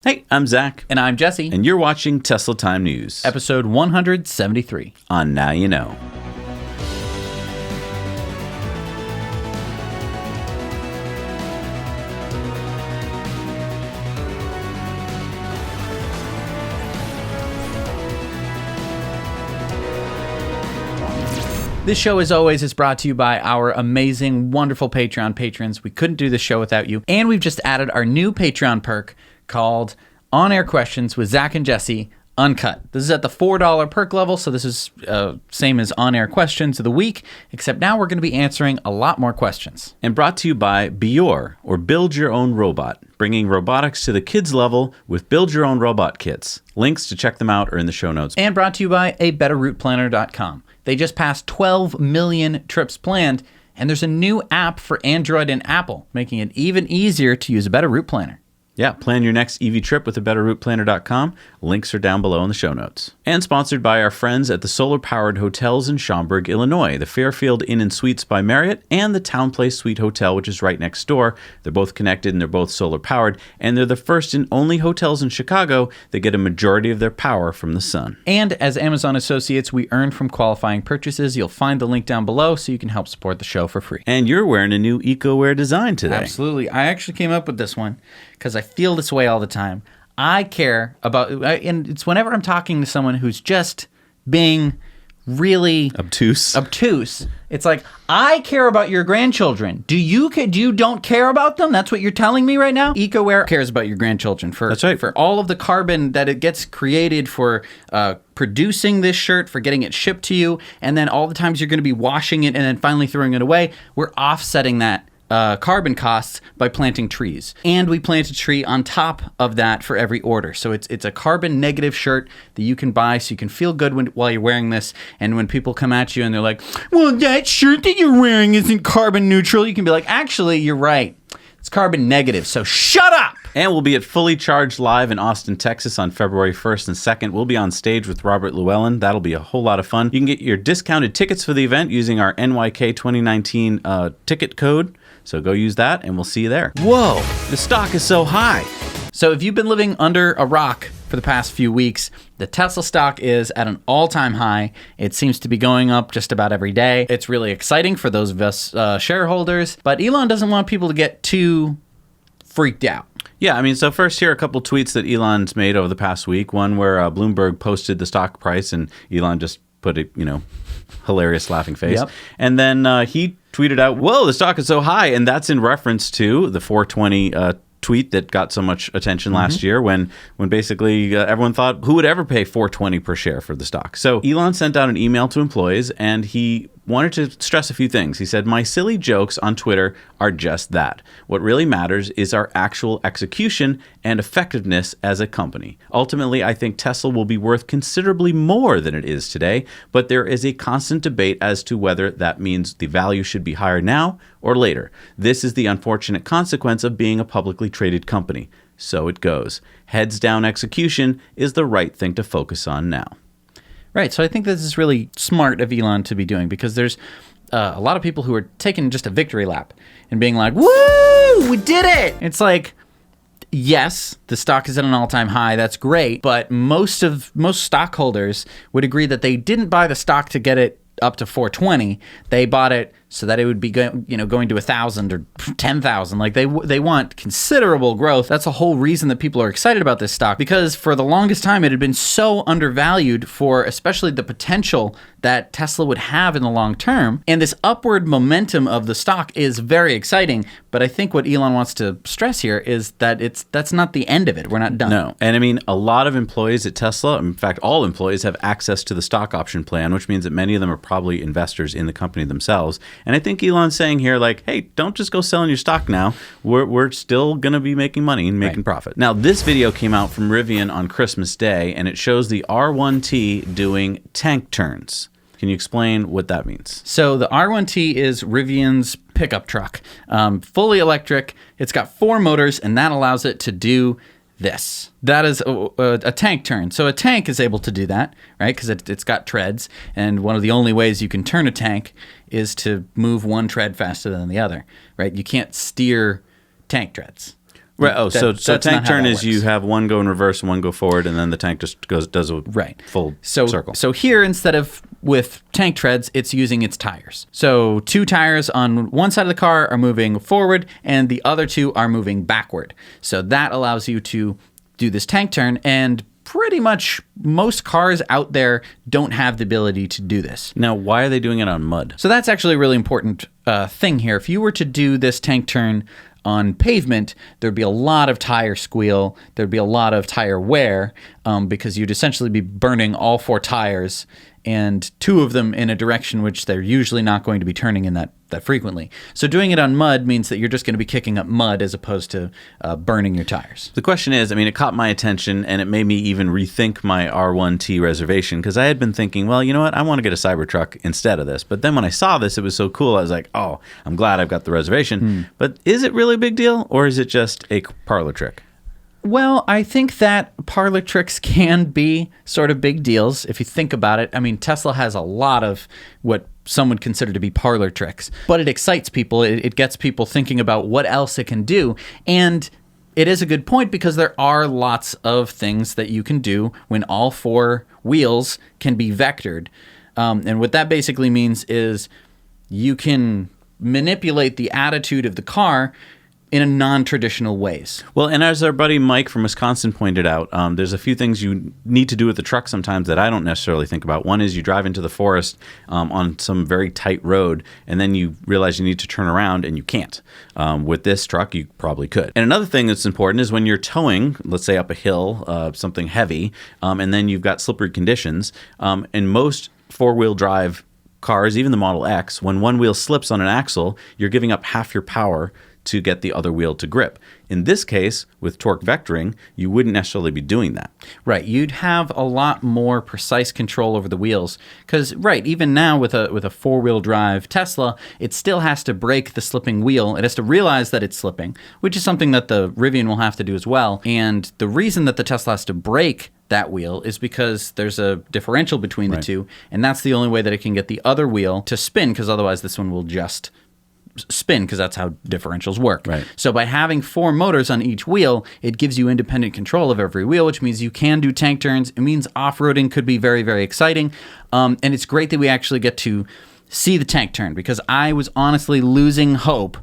Hey, I'm Zach. And I'm Jesse. And you're watching Tesla Time News. Episode 173. On Now You Know. This show, as always, is brought to you by our amazing, wonderful Patreon patrons. We couldn't do this show without you. And we've just added our new Patreon perk called On-Air Questions with Zach and Jesse Uncut. This is at the $4 perk level, so this is same as On-Air Questions of the week, except now we're going to be answering a lot more questions. And brought to you by Bior, or Build Your Own Robot, bringing robotics to the kids level with Build Your Own Robot kits. Links to check them out are in the show notes. And brought to you by abetterrouteplanner.com. They just passed 12 million trips planned, and there's a new app for Android and Apple, making it even easier to use a better route planner. Yeah, plan your next EV trip with abetterrouteplanner.com. Links are down below in the show notes. And sponsored by our friends at the solar-powered hotels in Schaumburg, Illinois, the Fairfield Inn & Suites by Marriott and the Town Place Suite Hotel, which is right next door. They're both connected and they're both solar-powered, and they're the first and only hotels in Chicago that get a majority of their power from the sun. And as Amazon associates, we earn from qualifying purchases. You'll find the link down below so you can help support the show for free. And you're wearing a new EcoWear design today. Absolutely. I actually came up with this one because I feel this way all the time. I care about, and it's whenever I'm talking to someone who's just being really obtuse. It's like, I care about your grandchildren. Do you don't care about them? That's what you're telling me right now? EcoWear cares about your grandchildren. That's right. For all of the carbon that it gets created for producing this shirt, for getting it shipped to you, and then all the times you're going to be washing it and then finally throwing it away, we're offsetting that carbon costs by planting trees. And we plant a tree on top of that for every order. So it's a carbon negative shirt that you can buy so you can feel good while you're wearing this. And when people come at you and they're like, well, that shirt that you're wearing isn't carbon neutral, you can be like, actually, you're right. It's carbon negative, so shut up! And we'll be at Fully Charged Live in Austin, Texas on February 1st and 2nd. We'll be on stage with Robert Llewellyn. That'll be a whole lot of fun. You can get your discounted tickets for the event using our NYK 2019 ticket code. So go use that, and we'll see you there. Whoa, the stock is so high. So if you've been living under a rock for the past few weeks, the Tesla stock is at an all-time high. It seems to be going up just about every day. It's really exciting for those of us shareholders, but Elon doesn't want people to get too freaked out. Yeah, I mean, so first here are a couple tweets that Elon's made over the past week. One where Bloomberg posted the stock price, and Elon just put a, hilarious laughing face. Yep. And then he tweeted out, whoa, the stock is so high. And that's in reference to the 420 tweet that got so much attention last year when basically everyone thought, who would ever pay $4.20 per share for the stock? So Elon sent out an email to employees, and he wanted to stress a few things. He said, my silly jokes on Twitter are just that. What really matters is our actual execution and effectiveness as a company. Ultimately, I think Tesla will be worth considerably more than it is today, but there is a constant debate as to whether that means the value should be higher now or later. This is the unfortunate consequence of being a publicly traded company. So it goes. Heads down execution is the right thing to focus on now. Right, so I think this is really smart of Elon to be doing, because there's a lot of people who are taking just a victory lap and being like, woo, we did it! It's like, yes, the stock is at an all-time high, that's great, but most stockholders would agree that they didn't buy the stock to get it up to 420. They bought it so that it would be going to 1,000 or 10,000. Like they want considerable growth. That's the whole reason that people are excited about this stock, because for the longest time it had been so undervalued for especially the potential that Tesla would have in the long term. And this upward momentum of the stock is very exciting. But I think what Elon wants to stress here is that that's not the end of it. We're not done. No. And I mean, a lot of employees at Tesla, in fact, all employees have access to the stock option plan, which means that many of them are probably investors in the company themselves. And I think Elon's saying here, like, hey, don't just go selling your stock now. We're still going to be making money and making profit. Now, this video came out from Rivian on Christmas Day, and it shows the R1T doing tank turns. Can you explain what that means? So the R1T is Rivian's pickup truck, fully electric. It's got 4 motors, and that allows it to do this. That is a tank turn. So a tank is able to do that, right? Because it's got treads, and one of the only ways you can turn a tank is to move one tread faster than the other, right? You can't steer tank treads. Right. Oh, so that's not tank how turn that is you works. have one go in reverse and one go forward, and then the tank just does a full circle. So here, instead of with tank treads, it's using its tires. So 2 tires on one side of the car are moving forward, and the other 2 are moving backward. So that allows you to do this tank turn, and pretty much most cars out there don't have the ability to do this. Now, why are they doing it on mud? So that's actually a really important thing here. If you were to do this tank turn on pavement, there'd be a lot of tire squeal, there'd be a lot of tire wear, because you'd essentially be burning all 4 tires, and 2 of them in a direction which they're usually not going to be turning in that frequently. So doing it on mud means that you're just going to be kicking up mud as opposed to burning your tires. The question is, I mean, it caught my attention, and it made me even rethink my R1T reservation, because I had been thinking, well, you know what, I want to get a Cybertruck instead of this. But then when I saw this, it was so cool, I was like, oh, I'm glad I've got the reservation. But is it really a big deal, or is it just a parlor trick? Well, I think that parlor tricks can be sort of big deals if you think about it. I mean, Tesla has a lot of what some would consider to be parlor tricks, but it excites people. It gets people thinking about what else it can do. And it is a good point, because there are lots of things that you can do when all 4 wheels can be vectored. And what that basically means is you can manipulate the attitude of the car in a non-traditional ways. Well, and as our buddy Mike from Wisconsin pointed out, there's a few things you need to do with the truck sometimes that I don't necessarily think about. One is you drive into the forest on some very tight road, and then you realize you need to turn around, and you can't. With this truck, you probably could. And another thing that's important is when you're towing, let's say up a hill, something heavy, and then you've got slippery conditions, in most 4-wheel drive cars, even the Model X, when one wheel slips on an axle, you're giving up half your power to get the other wheel to grip. In this case, with torque vectoring, you wouldn't necessarily be doing that. Right. You'd have a lot more precise control over the wheels. Because, right, even now with a 4-wheel drive Tesla, it still has to brake the slipping wheel. It has to realize that it's slipping, which is something that the Rivian will have to do as well. And the reason that the Tesla has to brake that wheel is because there's a differential between the two, and that's the only way that it can get the other wheel to spin, because otherwise this one will just spin, because that's how differentials work. Right. So by having 4 motors on each wheel, it gives you independent control of every wheel, which means you can do tank turns. It means off-roading could be very, very exciting. And it's great that we actually get to see the tank turn, because I was honestly losing hope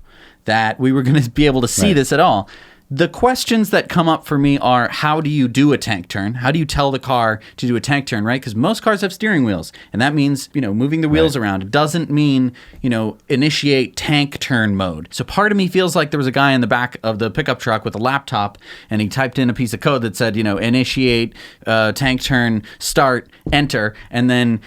that we were going to be able to see this at all. The questions that come up for me are, how do you do a tank turn? How do you tell the car to do a tank turn, right? Because most cars have steering wheels, and that means, moving the wheels around. It doesn't mean, initiate tank turn mode. So part of me feels like there was a guy in the back of the pickup truck with a laptop, and he typed in a piece of code that said, initiate tank turn, start, enter, and then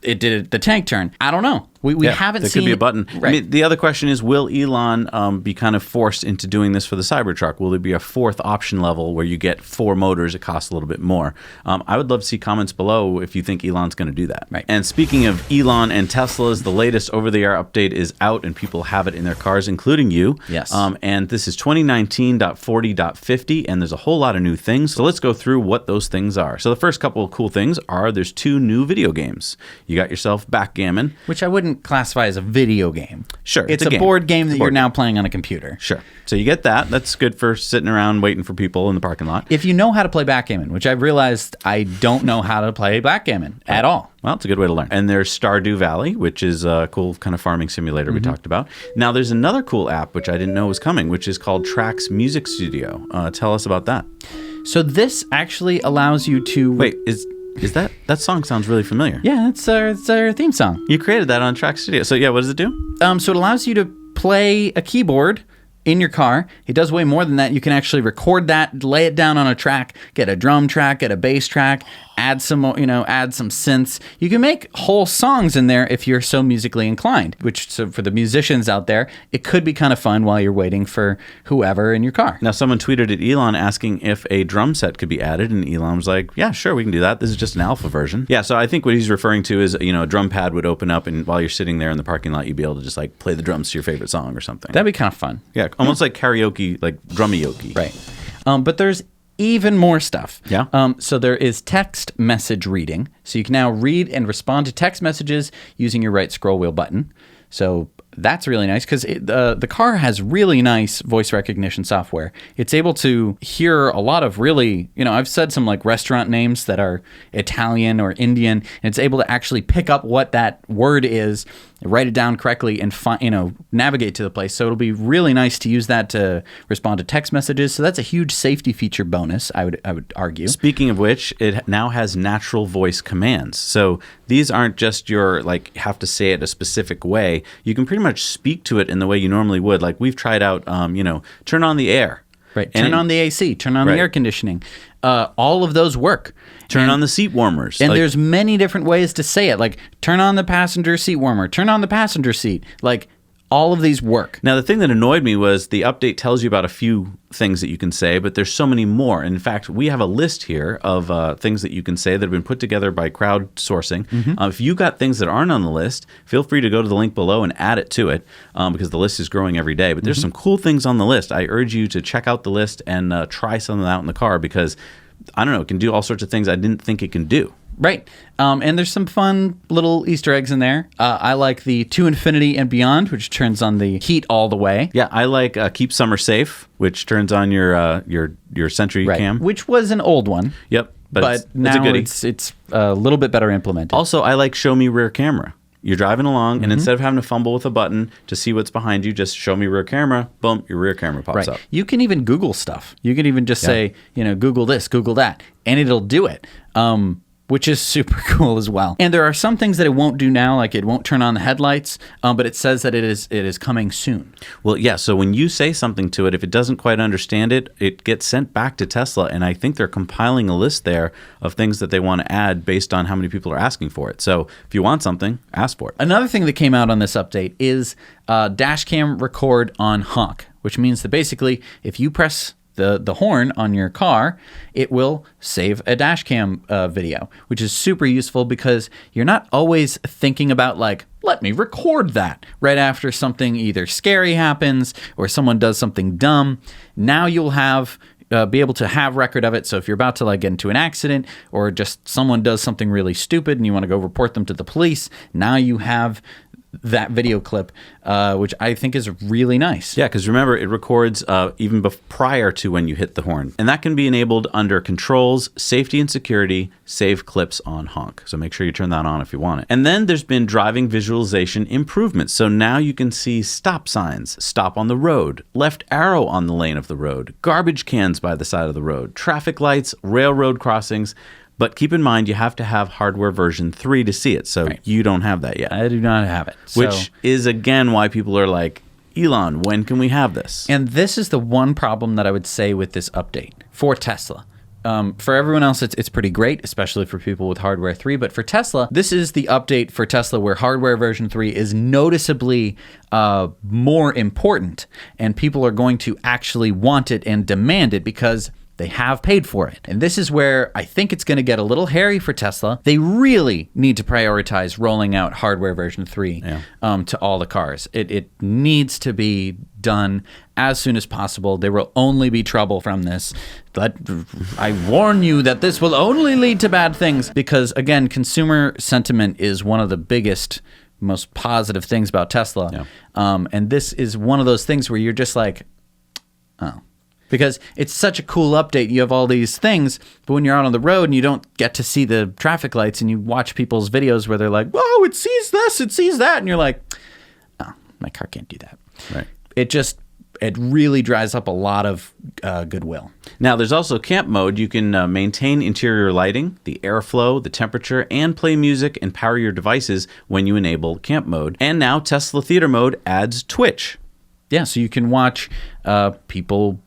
it did the tank turn. I don't know. We haven't seen... There could be a button. Right. I mean, the other question is, will Elon be kind of forced into doing this for the Cybertruck? Will there be a 4th option level where you get 4 motors? It costs a little bit more. I would love to see comments below if you think Elon's going to do that. Right. And speaking of Elon and Teslas, the latest over-the-air update is out, and people have it in their cars, including you. Yes. And this is 2019.40.50, and there's a whole lot of new things. So let's go through what those things are. So the first couple of cool things are there's 2 new video games. You got yourself Backgammon. Which I wouldn't classify as a video game. Sure. It's a game. board game that you're now playing on a computer. Sure. So you get that. That's good for sitting around waiting for people in the parking lot. If you know how to play backgammon, which I've realized I don't know how to play backgammon at all. Well, it's a good way to learn. And there's Stardew Valley, which is a cool kind of farming simulator we talked about. Now, there's another cool app, which I didn't know was coming, which is called Trax Music Studio. Tell us about that. So this actually allows you to... Wait, is that song sounds really familiar? Yeah, it's our theme song. You created that on Trax Studio. So yeah, what does it do? So it allows you to play a keyboard in your car. It does way more than that. You can actually record that, lay it down on a track, get a drum track, get a bass track, add some synths. You can make whole songs in there if you're so musically inclined, so for the musicians out there, it could be kind of fun while you're waiting for whoever in your car. Now, someone tweeted at Elon asking if a drum set could be added, and Elon was like, yeah, sure, we can do that. This is just an alpha version. Yeah, so I think what he's referring to is, a drum pad would open up, and while you're sitting there in the parking lot, you'd be able to just play the drums to your favorite song or something. That'd be kind of fun. Yeah, almost like karaoke, like drummy-oke. Right. But there's even more stuff. Yeah. So there is text message reading. So you can now read and respond to text messages using your right scroll wheel button. So that's really nice because the car has really nice voice recognition software. It's able to hear a lot of really, I've said some like restaurant names that are Italian or Indian, and it's able to actually pick up what that word is, write it down correctly, and navigate to the place. So it'll be really nice to use that to respond to text messages. So that's a huge safety feature bonus, I would argue. Speaking of which, it now has natural voice commands. So these aren't just your like have to say it a specific way. You can pretty much speak to it in the way you normally would. Like we've tried out, turn on the air. Right. Turn on the AC. Turn on the air conditioning. All of those work. Turn on the seat warmers. And there's many different ways to say it. Like turn on the passenger seat warmer. Turn on the passenger seat. Like all of these work. Now, the thing that annoyed me was the update tells you about a few things that you can say, but there's so many more. In fact, we have a list here of things that you can say that have been put together by crowdsourcing. If you got things that aren't on the list, feel free to go to the link below and add it to it because the list is growing every day. But there's some cool things on the list. I urge you to check out the list and try some of them out in the car because, I don't know, it can do all sorts of things I didn't think it can do. Right. And there's some fun little Easter eggs in there. I like the To Infinity and Beyond, which turns on the heat all the way. Yeah, I like Keep Summer Safe, which turns on your Sentry cam. Which was an old one. Yep. But now it's a little bit better implemented. Also, I like Show Me Rear Camera. You're driving along, and instead of having to fumble with a button to see what's behind you, just show me rear camera. Boom, your rear camera pops up. You can even Google stuff. You can even just say, Google this, Google that, and it'll do it. Which is super cool as well. And there are some things that it won't do now, like it won't turn on the headlights, but it says that it is coming soon. Well, yeah, so when you say something to it, if it doesn't quite understand it, it gets sent back to Tesla, and I think they're compiling a list there of things that they want to add based on how many people are asking for it. So if you want something, ask for it. Another thing that came out on this update is dash cam record on honk, which means that basically if you press the horn on your car, it will save a dash cam video, which is super useful because you're not always thinking about like, let me record that right after something either scary happens or someone does something dumb. Now you'll have be able to have record of it. So if you're about to like get into an accident or just someone does something really stupid and you want to go report them to the police, now you have that video clip, which I think is really nice. Yeah, because remember, it records even prior to when you hit the horn. And that can be enabled under Controls, Safety and Security, Save Clips on Honk. So make sure you turn that on if you want it. And then there's been driving visualization improvements. So now you can see stop signs, stop on the road, left arrow on the lane of the road, garbage cans by the side of the road, traffic lights, railroad crossings. But keep in mind, you have to have hardware version 3 to see it. So you don't have that yet. I do not have it. Which is, again, why people are like, Elon, when can we have this? And this is the one problem that I would say with this update for Tesla. For everyone else, it's pretty great, especially for people with hardware 3. But for Tesla, this is the update for Tesla where hardware version 3 is noticeably more important. And people are going to actually want it and demand it because they have paid for it. And this is where I think it's going to get a little hairy for Tesla. They really need to prioritize rolling out hardware version 3 to all the cars. It needs to be done as soon as possible. There will only be trouble from this. But I warn you that this will only lead to bad things because, again, consumer sentiment is one of the biggest, most positive things about Tesla. Yeah. And this is one of those things where you're just like, oh. Because it's such a cool update. You have all these things, but when you're out on the road and you don't get to see the traffic lights and you watch people's videos where they're like, whoa, it sees this, it sees that. And you're like, oh, my car can't do that. Right. It really dries up a lot of goodwill. Now, there's also camp mode. You can maintain interior lighting, the airflow, the temperature, and play music and power your devices when you enable camp mode. And now Tesla Theater mode adds Twitch. Yeah, so you can watch people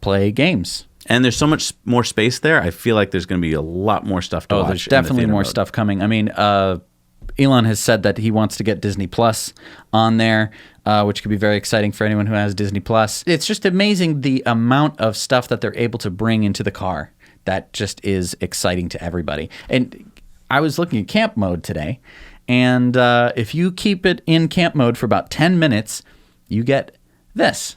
play games. And there's so much more space there. I feel like there's going to be a lot more stuff to watch. There's definitely more stuff coming. I mean, Elon has said that he wants to get Disney Plus on there, which could be very exciting for anyone who has Disney Plus. It's just amazing the amount of stuff that they're able to bring into the car. That just is exciting to everybody. And I was looking at camp mode today, and if you keep it in camp mode for about 10 minutes, you get this.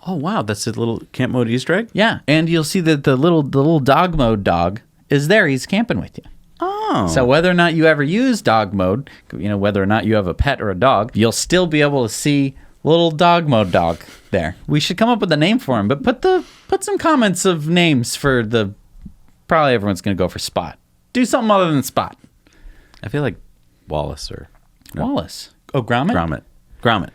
Oh, wow. That's a little camp mode Easter egg? Yeah. And you'll see that the little dog mode dog is there. He's camping with you. Oh, Oh. So whether or not you ever use dog mode, whether or not you have a pet or a dog, you'll still be able to see little dog mode dog there. We should come up with a name for him, but put some comments of names for the... Probably everyone's going to go for Spot. Do something other than Spot. I feel like Wallace or... No. Wallace. Oh, Gromit? Gromit.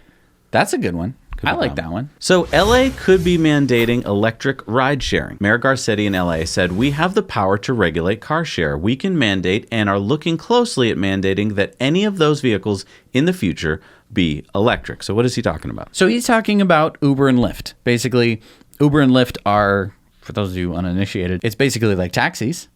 That's a good one. I like that one. So LA could be mandating electric ride sharing. Mayor Garcetti in LA said, "We have the power to regulate car share. We can mandate and are looking closely at mandating that any of those vehicles in the future be electric." So what is he talking about? So he's talking about Uber and Lyft. Basically, Uber and Lyft are, for those of you uninitiated, it's basically like taxis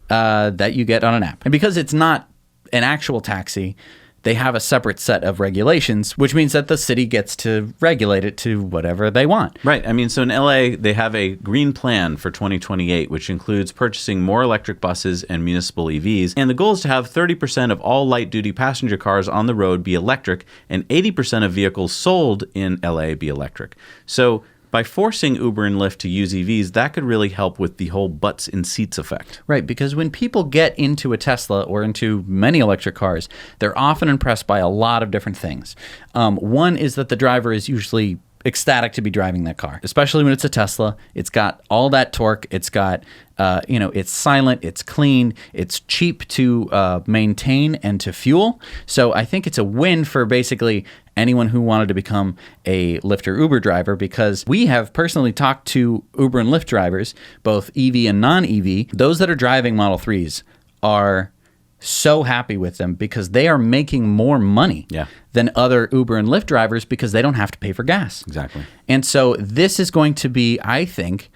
that you get on an app. And because it's not an actual taxi, they have a separate set of regulations, which means that the city gets to regulate it to whatever they want. Right. I mean, so in LA, they have a green plan for 2028, which includes purchasing more electric buses and municipal EVs. And the goal is to have 30% of all light-duty passenger cars on the road be electric and 80% of vehicles sold in LA be electric. So by forcing Uber and Lyft to use EVs, that could really help with the whole butts in seats effect. Right, because when people get into a Tesla or into many electric cars, they're often impressed by a lot of different things. One is that the driver is usually ecstatic to be driving that car, especially when it's a Tesla. It's got all that torque. It's got, it's silent, it's clean, it's cheap to maintain and to fuel. So I think it's a win for basically anyone who wanted to become a Lyft or Uber driver, because we have personally talked to Uber and Lyft drivers, both EV and non-EV. Those that are driving Model 3s are so happy with them because they are making more money than other Uber and Lyft drivers because they don't have to pay for gas. Exactly. And so this is going to be, I think,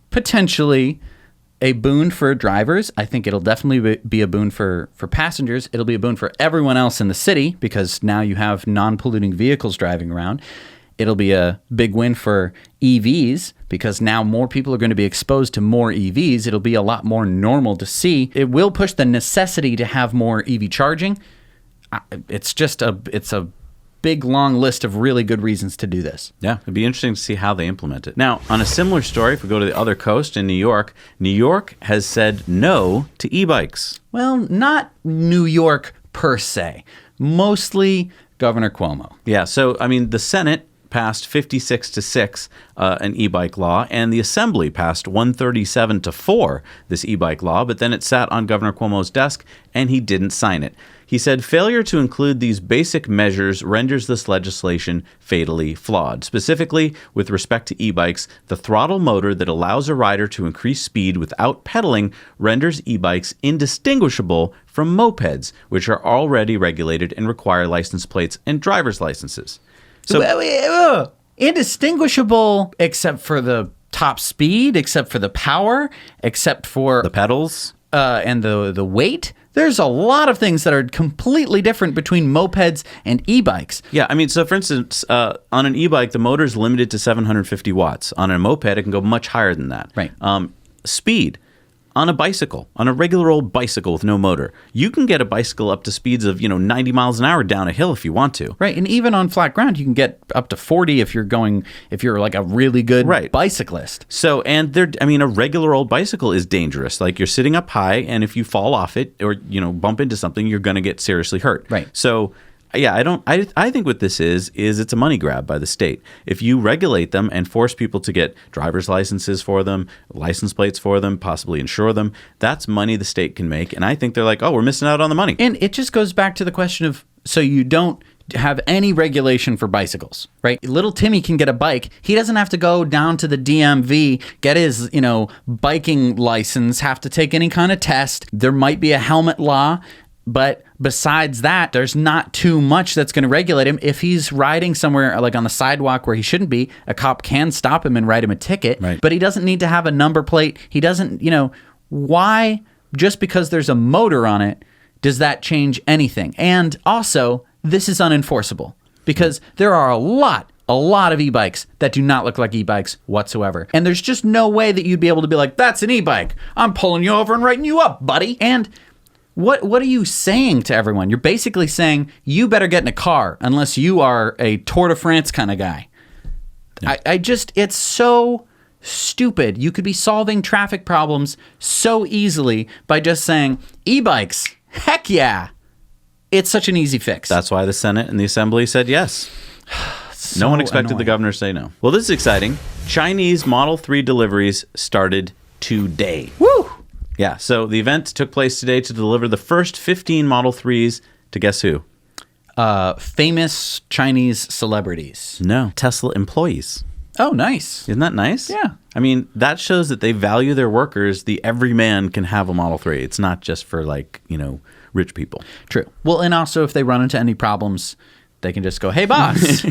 potentially a boon for drivers. I think it'll definitely be a boon for passengers. It'll be a boon for everyone else in the city because now you have non-polluting vehicles driving around. It'll be a big win for EVs because now more people are going to be exposed to more EVs. It'll be a lot more normal to see. It will push the necessity to have more EV charging. It's a big, long list of really good reasons to do this. Yeah, it'd be interesting to see how they implement it. Now, on a similar story, if we go to the other coast in New York has said no to e-bikes. Well, not New York per se. Mostly Governor Cuomo. Yeah, so, I mean, the Senate passed 56-6 an e-bike law, and the Assembly passed 137-4 this e-bike law, but then it sat on Governor Cuomo's desk, and he didn't sign it. He said failure to include these basic measures renders this legislation fatally flawed. Specifically, with respect to e-bikes, the throttle motor that allows a rider to increase speed without pedaling renders e-bikes indistinguishable from mopeds, which are already regulated and require license plates and driver's licenses. So, indistinguishable except for the top speed, except for the power, except for the pedals and the weight. There's a lot of things that are completely different between mopeds and e-bikes. Yeah, I mean, so for instance, on an e-bike, the motor is limited to 750 watts. On a moped, it can go much higher than that. Right. Speed. On a bicycle, on a regular old bicycle with no motor, you can get a bicycle up to speeds of 90 miles an hour down a hill if you want to. Right, and even on flat ground, you can get up to 40 if you're like a really good bicyclist. So, and a regular old bicycle is dangerous. Like you're sitting up high, and if you fall off it or bump into something, you're going to get seriously hurt. Right. So, yeah, I think what this is it's a money grab by the state. If you regulate them and force people to get driver's licenses for them, license plates for them, possibly insure them, that's money the state can make. And I think they're like, oh, we're missing out on the money. And it just goes back to the question of, so you don't have any regulation for bicycles, right? Little Timmy can get a bike. He doesn't have to go down to the DMV, get his, biking license, have to take any kind of test. There might be a helmet law. But besides that, there's not too much that's going to regulate him. If he's riding somewhere like on the sidewalk where he shouldn't be, a cop can stop him and write him a ticket. Right. But he doesn't need to have a number plate. He doesn't, why, just because there's a motor on it, does that change anything? And also, this is unenforceable because there are a lot of e-bikes that do not look like e-bikes whatsoever. And there's just no way that you'd be able to be like, that's an e-bike. I'm pulling you over and writing you up, buddy. And What are you saying to everyone? You're basically saying, you better get in a car unless you are a Tour de France kind of guy. Yeah. It's so stupid. You could be solving traffic problems so easily by just saying, e-bikes, Heck yeah. It's such an easy fix. That's why the Senate and the Assembly said yes. No one expected the governor to say no. Well, this is exciting. Chinese Model 3 deliveries started today. Woo! Yeah, so the event took place today to deliver the first 15 Model 3s to guess who? Famous Chinese celebrities. No, Tesla employees. Oh, nice. Isn't that nice? Yeah. I mean, that shows that they value their workers. The everyman can have a Model 3. It's not just for, like, rich people. True. Well, and also if they run into any problems, they can just go, hey, boss,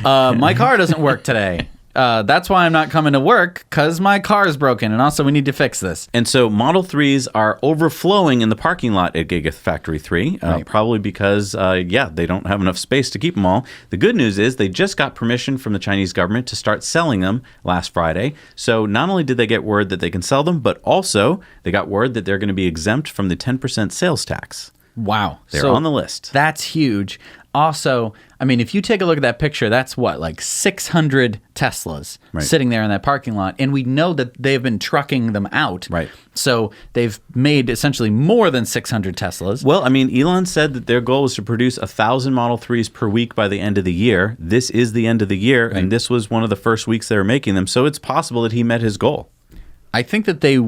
my car doesn't work today. That's why I'm not coming to work, because my car is broken, and also we need to fix this. And so Model 3s are overflowing in the parking lot at Gigafactory 3, Right. probably because, they don't have enough space to keep them all. The good news is they just got permission from the Chinese government to start selling them last Friday. So not only did they get word that they can sell them, but also they got word that they're going to be exempt from the 10% sales tax. Wow. They're on the list. That's huge. Also, I mean, if you take a look at that picture, that's what, like 600 Teslas sitting there in that parking lot. And we know that they've been trucking them out. Right. So they've made essentially more than 600 Teslas. Well, I mean, Elon said that their goal was to produce 1,000 Model 3s per week by the end of the year. This is the end of the year, and this was one of the first weeks they were making them. So it's possible that he met his goal. I think that they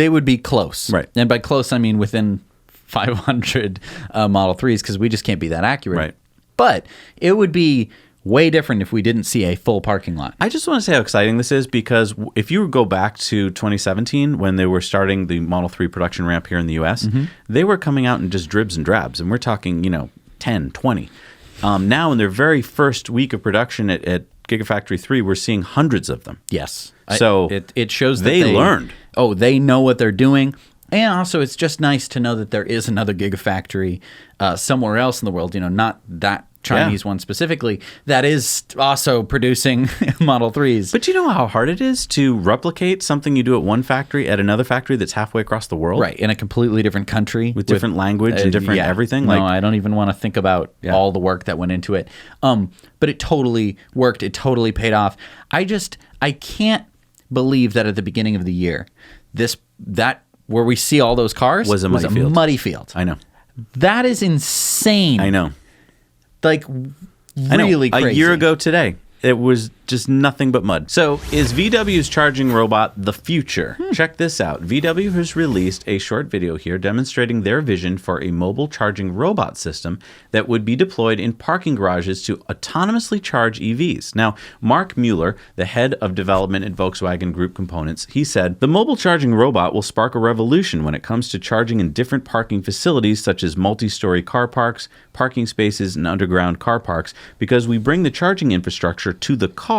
would be close. Right. And by close, I mean within 500 Model 3s, because we just can't be that accurate. Right. But it would be way different if we didn't see a full parking lot. I just want to say how exciting this is, because if you go back to 2017 when they were starting the Model 3 production ramp here in the U.S., they were coming out in just dribs and drabs, and we're talking, 10, 20. Now in their very first week of production at Gigafactory 3, we're seeing hundreds of them. Yes. So it shows that they learned. Oh, they know what they're doing. And also, it's just nice to know that there is another Gigafactory somewhere else in the world, not that Chinese one specifically, that is also producing Model 3s. But you know how hard it is to replicate something you do at one factory at another factory that's halfway across the world? Right, in a completely different country. With different language and different everything? No, I don't even want to think about all the work that went into it. But it totally worked. It totally paid off. I can't believe that at the beginning of the year, where we see all those cars was a muddy field. I know. That is insane. I know. Like, really crazy. A year ago today, it was just nothing but mud. So is VW's charging robot the future? Check this out. VW has released a short video here demonstrating their vision for a mobile charging robot system that would be deployed in parking garages to autonomously charge EVs. Now, Mark Mueller, the head of development at Volkswagen Group Components, he said, the mobile charging robot will spark a revolution when it comes to charging in different parking facilities such as multi-story car parks, parking spaces, and underground car parks, because we bring the charging infrastructure to the car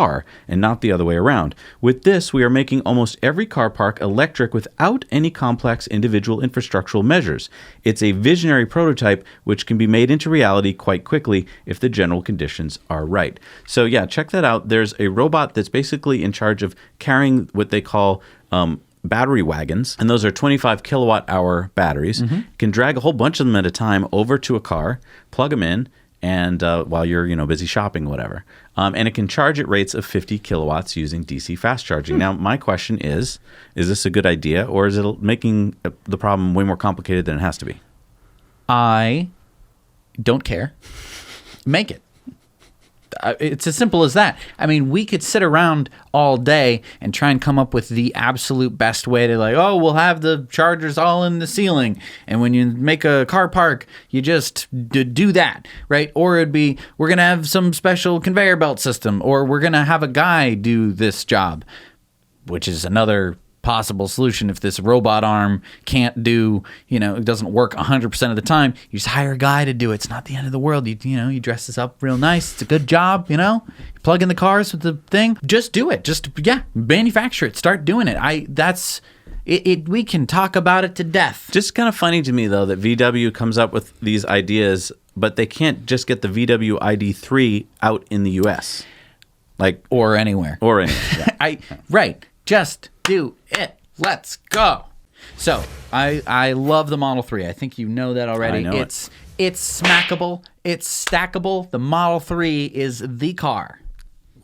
and not the other way around. With this, we are making almost every car park electric without any complex individual infrastructural measures. It's a visionary prototype which can be made into reality quite quickly if the general conditions are right. So yeah, check that out. There's a robot that's basically in charge of carrying what they call battery wagons, and those are 25 kilowatt hour batteries. You can drag a whole bunch of them at a time over to a car, plug them in, and while you're busy shopping, whatever. And it can charge at rates of 50 kilowatts using DC fast charging. Now, my question is this a good idea, or is it making the problem way more complicated than it has to be? I don't care. Make it. It's as simple as that. I mean, we could sit around all day and try and come up with the absolute best way to we'll have the chargers all in the ceiling. And when you make a car park, you just do that, right? Or it'd be, we're going to have some special conveyor belt system, or we're going to have a guy do this job, which is another possible solution. If this robot arm can't do, it doesn't work 100% of the time, you just hire a guy to do it. It's not the end of the world. You dress this up real nice. It's a good job, you plug in the cars with the thing. Just do it. Just, manufacture it. Start doing it. We can talk about it to death. Just kind of funny to me, though, that VW comes up with these ideas, but they can't just get the VW ID3 out in the U.S. Or anywhere. Yeah. Right. Just do it. Let's go. So I love the Model 3. I think you know that already. I know it's smackable. It's stackable. The Model 3 is the car.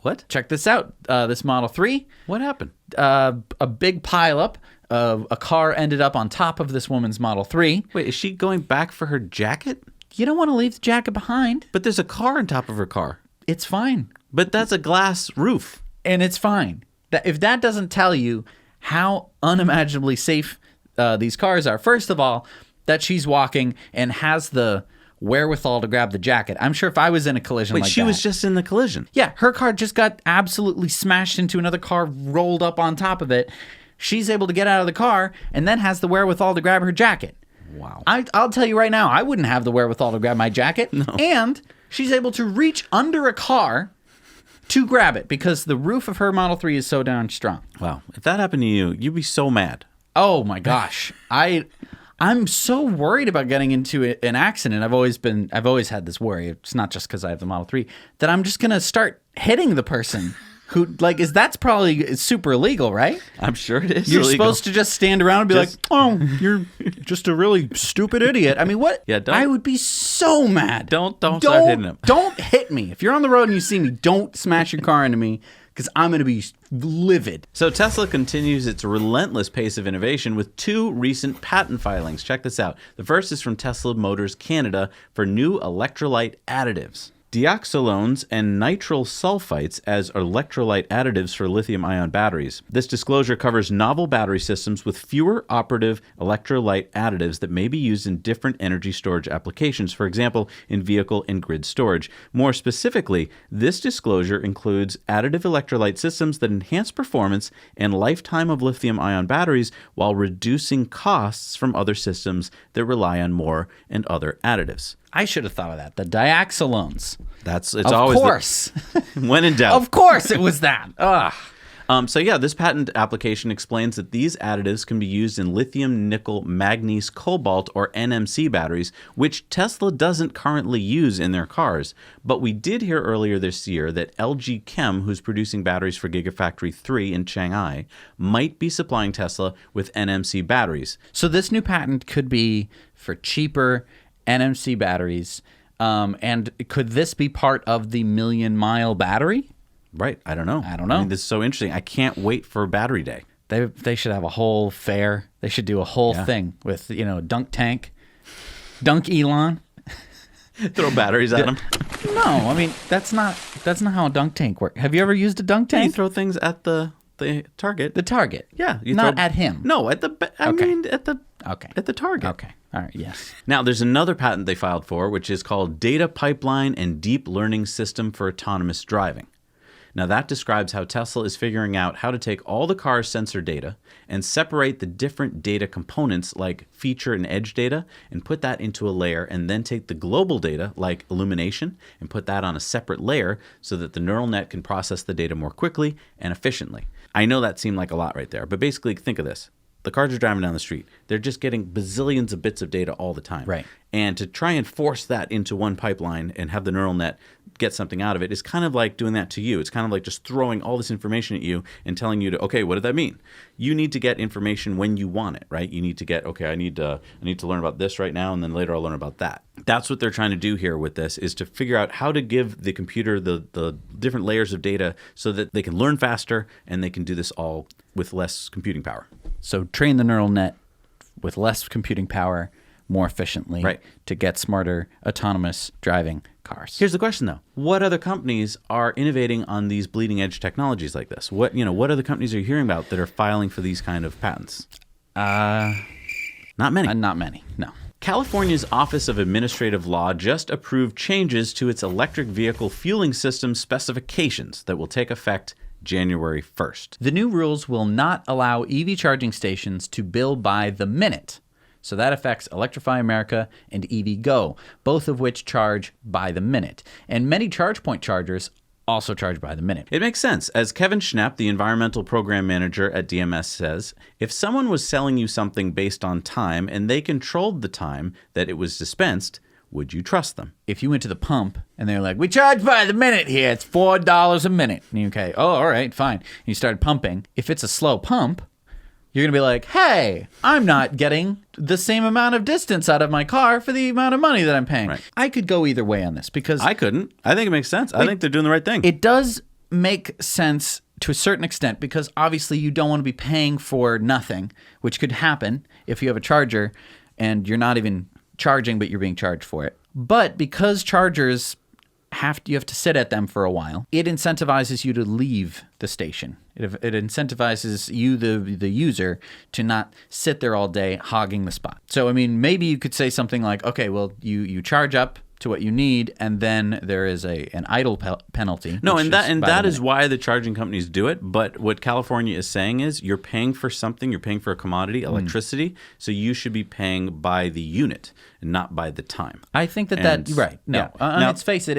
What? Check this out. This Model 3. What happened? A big pileup a car ended up on top of this woman's Model 3. Wait, is she going back for her jacket? You don't want to leave the jacket behind. But there's a car on top of her car. It's fine. But that's a glass roof. And it's fine. If that doesn't tell you how unimaginably safe these cars are, first of all, that she's walking and has the wherewithal to grab the jacket. I'm sure if I was in a collision like that. Wait, she was just in the collision. Yeah, her car just got absolutely smashed into another car, rolled up on top of it. She's able to get out of the car and then has the wherewithal to grab her jacket. Wow. I'll tell you right now, I wouldn't have the wherewithal to grab my jacket. No. And she's able to reach under a car to grab it because the roof of her Model 3 is so darn strong. Wow. If that happened to you, you'd be so mad. Oh my gosh. I'm so worried about getting into an accident. I've always had this worry. It's not just because I have the Model 3 that I'm just gonna start hitting the person who that's probably super illegal, right? I'm sure it is. You're illegal. supposed to just stand around and be like, "Oh, you're just a really stupid idiot." I mean, what? Yeah, I would be so mad. Don't start hitting him. Don't hit me. If you're on the road and you see me, don't smash your car into me. Because I'm going to be livid. So Tesla continues its relentless pace of innovation with 2 recent patent filings. Check this out. The first is from Tesla Motors Canada for new electrolyte additives. Deoxylones and nitrile sulfites as electrolyte additives for lithium-ion batteries. This disclosure covers novel battery systems with fewer operative electrolyte additives that may be used in different energy storage applications, for example, in vehicle and grid storage. More specifically, this disclosure includes additive electrolyte systems that enhance performance and lifetime of lithium-ion batteries while reducing costs from other systems that rely on more and other additives. I should have thought of that. The diaxalones. It's of always course. When in doubt. Of course it was that. Ugh. So yeah, this patent application explains that these additives can be used in lithium, nickel, manganese, cobalt, or NMC batteries, which Tesla doesn't currently use in their cars. But we did hear earlier this year that LG Chem, who's producing batteries for Gigafactory 3 in Shanghai, might be supplying Tesla with NMC batteries. So this new patent could be for cheaper NMC batteries. And could this be part of the 1,000,000-mile battery? Right. I don't know. I don't know. I mean, this is so interesting. I can't wait for Battery Day. They should have a whole fair. They should do a whole thing with, dunk tank, dunk Elon. Throw batteries at them. No, I mean, that's not how a dunk tank works. Have you ever used a dunk tank? You throw things at the target. The target. Yeah. Not at him. No, at the at the target. Okay. All right, yes. Now, there's another patent they filed for, which is called Data Pipeline and Deep Learning System for Autonomous Driving. Now, that describes how Tesla is figuring out how to take all the car's sensor data and separate the different data components like feature and edge data and put that into a layer, and then take the global data like illumination and put that on a separate layer so that the neural net can process the data more quickly and efficiently. I know that seemed like a lot right there, but basically think of this. The cars are driving down the street. They're just getting bazillions of bits of data all the time. Right. And to try and force that into one pipeline and have the neural net get something out of it is kind of like doing that to you. It's kind of like just throwing all this information at you and telling you to, okay, what did that mean? You need to get information when you want it, right? You need to get, okay, I need to learn about this right now, and then later I'll learn about that. That's what they're trying to do here with this, is to figure out how to give the computer the different layers of data so that they can learn faster and they can do this all with less computing power. So train the neural net with less computing power more efficiently, right, to get smarter autonomous driving cars. Here's the question, though. What other companies are innovating on these bleeding edge technologies like this? What other companies are you hearing about that are filing for these kind of patents? Not many. Not many, no. California's Office of Administrative Law just approved changes to its electric vehicle fueling system specifications that will take effect January 1st. The new rules will not allow EV charging stations to bill by the minute. So that affects Electrify America and EVgo, both of which charge by the minute. And many ChargePoint chargers also charge by the minute. It makes sense. As Kevin Schnapp, the environmental program manager at DMS, says, if someone was selling you something based on time and they controlled the time that it was dispensed, would you trust them? If you went to the pump and they're like, we charge by the minute here, it's $4 a minute. And you okay, oh, all right, fine. And you started pumping. If it's a slow pump, you're going to be like, hey, I'm not getting the same amount of distance out of my car for the amount of money that I'm paying. Right. I could go either way on this because I couldn't. I think it makes sense. I think they're doing the right thing. It does make sense to a certain extent, because obviously you don't want to be paying for nothing, which could happen if you have a charger and you're not even charging, but you're being charged for it. But because chargers you have to sit at them for a while, it incentivizes you to leave the station. It incentivizes you, the user, to not sit there all day hogging the spot. So, I mean, maybe you could say something like, okay, well, you charge up to what you need, and then there is an idle penalty. No, and that is why the charging companies do it. But what California is saying is you're paying for something, you're paying for a commodity, electricity, so you should be paying by the unit and not by the time. I think that's right. No, Yeah. on its face, that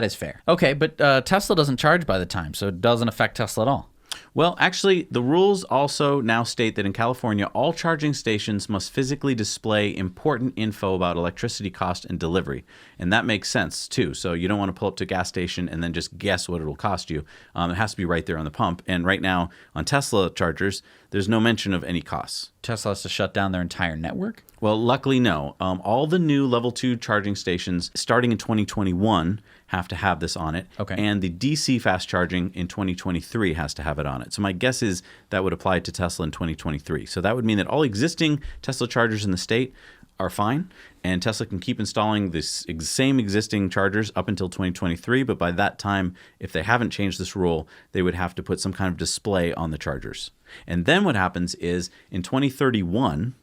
is fair. Okay, but Tesla doesn't charge by the time, so it doesn't affect Tesla at all. Well, actually, the rules also now state that in California, all charging stations must physically display important info about electricity cost and delivery. And that makes sense, too. So you don't want to pull up to a gas station and then just guess what it'll cost you. It has to be right there on the pump. And right now, on Tesla chargers, there's no mention of any costs. Tesla has to shut down their entire network? Well, luckily, no. All the new level 2 charging stations starting in 2021 have to have this on it. Okay. And the DC fast charging in 2023 has to have it on it. So my guess is that would apply to Tesla in 2023. So that would mean that all existing Tesla chargers in the state are fine, and Tesla can keep installing this same existing chargers up until 2023. But by that time, if they haven't changed this rule, they would have to put some kind of display on the chargers. And then what happens is in 2031,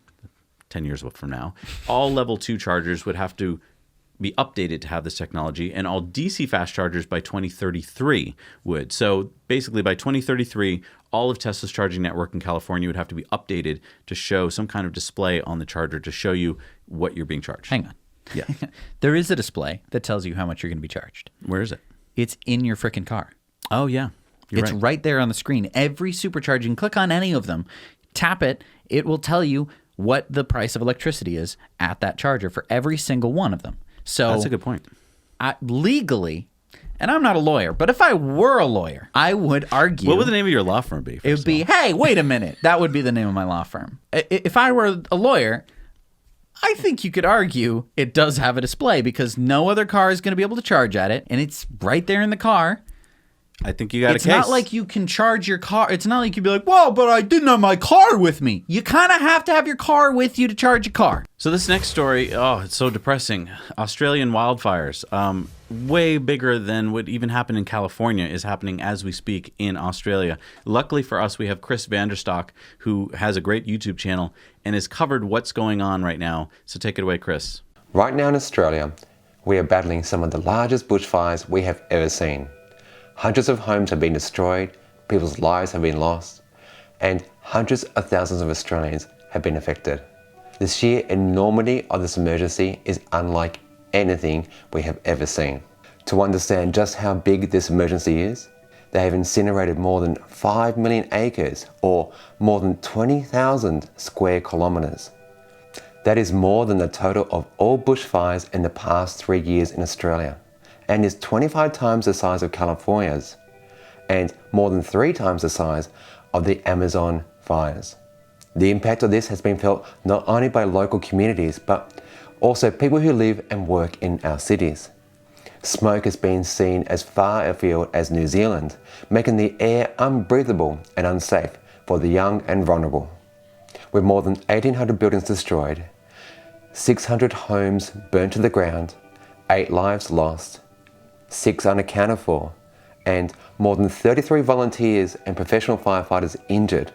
10 years from now, all level 2 chargers would have to be updated to have this technology, and all DC fast chargers by 2033 would. So basically by 2033, all of Tesla's charging network in California would have to be updated to show some kind of display on the charger to show you what you're being charged. Hang on. Yeah. There is a display that tells you how much you're going to be charged. Where is it? It's in your freaking car. Oh, yeah. It's right there on the screen. Every supercharging, click on any of them, tap it, it will tell you what the price of electricity is at that charger for every single one of them. So that's a good point. Legally, and I'm not a lawyer, but if I were a lawyer, I would argue. What would the name of your law firm be? It would be, hey, wait a minute. That would be the name of my law firm. If I were a lawyer, I think you could argue it does have a display because no other car is going to be able to charge at it, and it's right there in the car. I think you got a case. It's not like you can charge your car. It's not like you'd be like, well, but I didn't have my car with me. You kind of have to have your car with you to charge your car. So this next story, it's so depressing. Australian wildfires, way bigger than what even happened in California, is happening as we speak in Australia. Luckily for us, we have Chris Vanderstock, who has a great YouTube channel and has covered what's going on right now. So take it away, Chris. Right now in Australia, we are battling some of the largest bushfires we have ever seen. Hundreds of homes have been destroyed, people's lives have been lost, and hundreds of thousands of Australians have been affected. The sheer enormity of this emergency is unlike anything we have ever seen. To understand just how big this emergency is, they have incinerated more than 5 million acres, or more than 20,000 square kilometres. That is more than the total of all bushfires in the past 3 years in Australia, and is 25 times the size of California's, and more than 3 times the size of the Amazon fires. The impact of this has been felt not only by local communities, but also people who live and work in our cities. Smoke has been seen as far afield as New Zealand, making the air unbreathable and unsafe for the young and vulnerable. With more than 1,800 buildings destroyed, 600 homes burnt to the ground, 8 lives lost, 6 unaccounted for, and more than 33 volunteers and professional firefighters injured,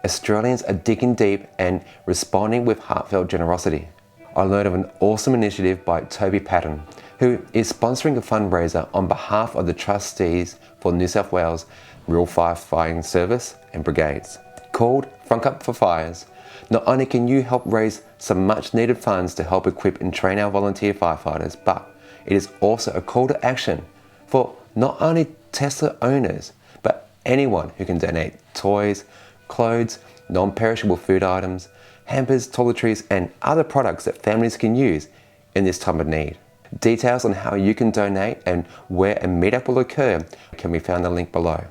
Australians are digging deep and responding with heartfelt generosity. I learned of an awesome initiative by Toby Patton, who is sponsoring a fundraiser on behalf of the trustees for New South Wales Rural Firefighting Service and Brigades, called Front Up for Fires. Not only can you help raise some much needed funds to help equip and train our volunteer firefighters, but it is also a call to action for not only Tesla owners, but anyone who can donate toys, clothes, non-perishable food items, hampers, toiletries, and other products that families can use in this time of need. Details on how you can donate and where a meetup will occur can be found in the link below.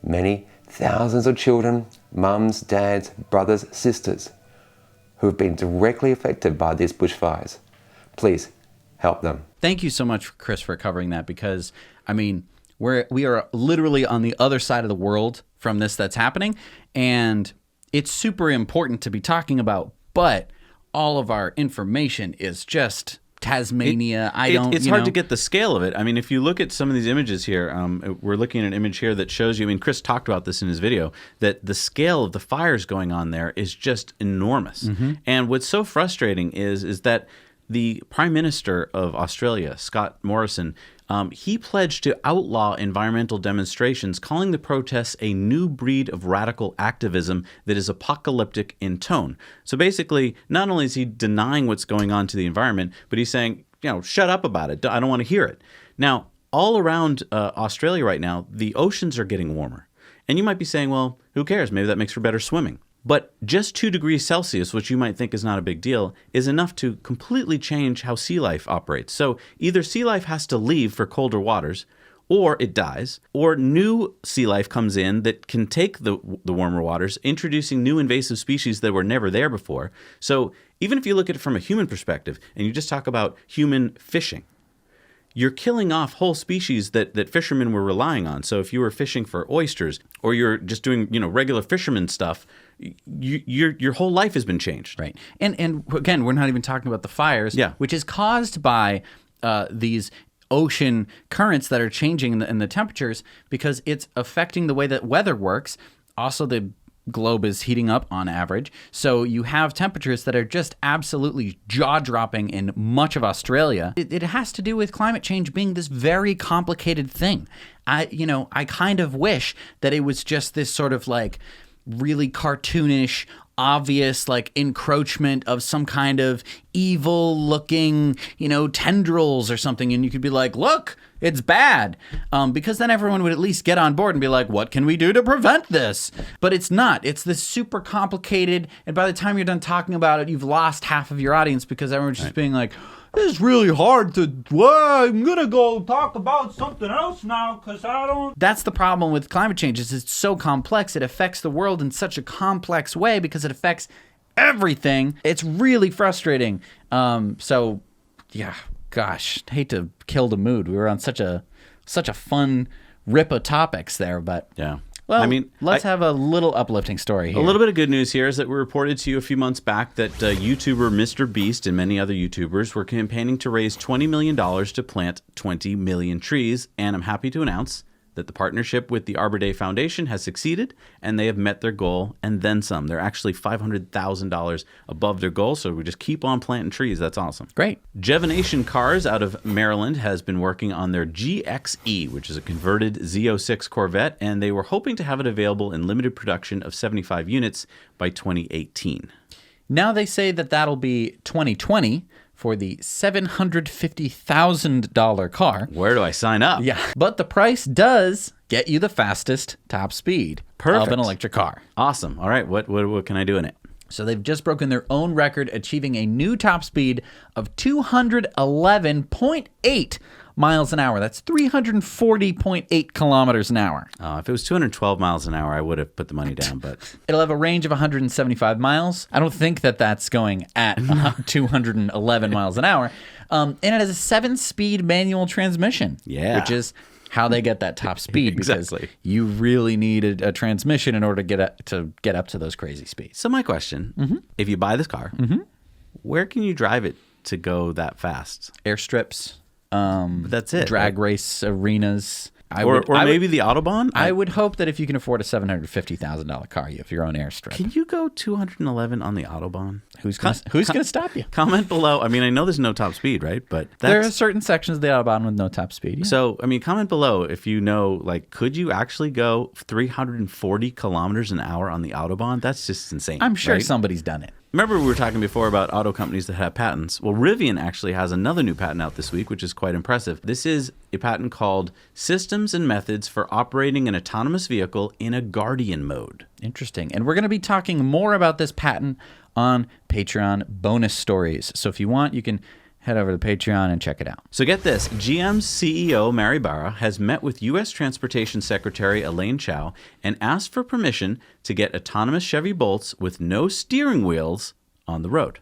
Many thousands of children, mums, dads, brothers, sisters who have been directly affected by these bushfires. Please help them. Thank you so much, Chris, for covering that because, I mean, we are literally on the other side of the world from this that's happening, and it's super important to be talking about, but all of our information is just Tasmania. It's hard to get the scale of it. I mean, if you look at some of these images here, we're looking at an image here that shows you, I mean, Chris talked about this in his video, that the scale of the fires going on there is just enormous. And what's so frustrating is that the Prime Minister of Australia, Scott Morrison, he pledged to outlaw environmental demonstrations, calling the protests a new breed of radical activism that is apocalyptic in tone. So basically, not only is he denying what's going on to the environment, but he's saying, shut up about it. I don't want to hear it. Now, all around Australia right now, the oceans are getting warmer. And you might be saying, well, who cares? Maybe that makes for better swimming. But just 2 degrees Celsius, which you might think is not a big deal, is enough to completely change how sea life operates. So either sea life has to leave for colder waters, or it dies, or new sea life comes in that can take the warmer waters, introducing new invasive species that were never there before. So even if you look at it from a human perspective, and you just talk about human fishing, you're killing off whole species that fishermen were relying on. So if you were fishing for oysters, or you're just doing regular fisherman stuff, your whole life has been changed. Right. And again, we're not even talking about the fires, which is caused by these ocean currents that are changing in the temperatures, because it's affecting the way that weather works. Also, the globe is heating up on average. So you have temperatures that are just absolutely jaw-dropping in much of Australia. It has to do with climate change being this very complicated thing. I kind of wish that it was just this sort of like really cartoonish, obvious like encroachment of some kind of evil looking, tendrils or something. And you could be like, look, it's bad. Because then everyone would at least get on board and be like, what can we do to prevent this? But it's not. It's this super complicated. And by the time you're done talking about it, you've lost half of your audience, because everyone's just being like, this is really hard to, I'm going to go talk about something else now because I don't. That's the problem with climate change, is it's so complex. It affects the world in such a complex way because it affects everything. It's really frustrating. So, yeah, gosh, hate to kill the mood. We were on such a fun rip of topics there, but yeah. Well, let's have a little uplifting story here. A little bit of good news here is that we reported to you a few months back that YouTuber Mr. Beast and many other YouTubers were campaigning to raise $20 million to plant 20 million trees. And I'm happy to announce that the partnership with the Arbor Day Foundation has succeeded, and they have met their goal and then some. They're actually $500,000 above their goal, so we just keep on planting trees. That's awesome. Great. Genovation Cars out of Maryland has been working on their GXE, which is a converted Z06 Corvette, and they were hoping to have it available in limited production of 75 units by 2018. Now they say that that'll be 2020 for the $750,000 car. Where do I sign up? Yeah. But the price does get you the fastest top speed of an electric car. Awesome. All right. What can I do in it? So they've just broken their own record, achieving a new top speed of 211.8 miles an hour. That's 340.8 kilometers an hour. If it was 212 miles an hour, I would have put the money down, but... It'll have a range of 175 miles. I don't think that that's going at 211 miles an hour. And it has a 7-speed manual transmission. Yeah. Which is how they get that top speed. Exactly. Because you really need a transmission in order to get up to those crazy speeds. So my question, if you buy this car, where can you drive it to go that fast? Airstrips. That's it. Drag race arenas. Or maybe the Autobahn? I would hope that if you can afford a $750,000 car, you have your own airstrip. Can you go 211 on the Autobahn? Who's going to stop you? Comment below. I mean, I know there's no top speed, right? But there are certain sections of the Autobahn with no top speed. Yeah. So, I mean, comment below if you know, like, could you actually go 340 kilometers an hour on the Autobahn? That's just insane. I'm sure right? somebody's done it. Remember we were talking before about auto companies that have patents? Well, Rivian actually has another new patent out this week, which is quite impressive. This is a patent called Systems and Methods for Operating an Autonomous Vehicle in a Guardian Mode. Interesting. And we're going to be talking more about this patent on Patreon bonus stories. So if you want, you can head over to Patreon and check it out. So get this, GM's CEO, Mary Barra, has met with U.S. Transportation Secretary Elaine Chao and asked for permission to get autonomous Chevy Bolts with no steering wheels on the road.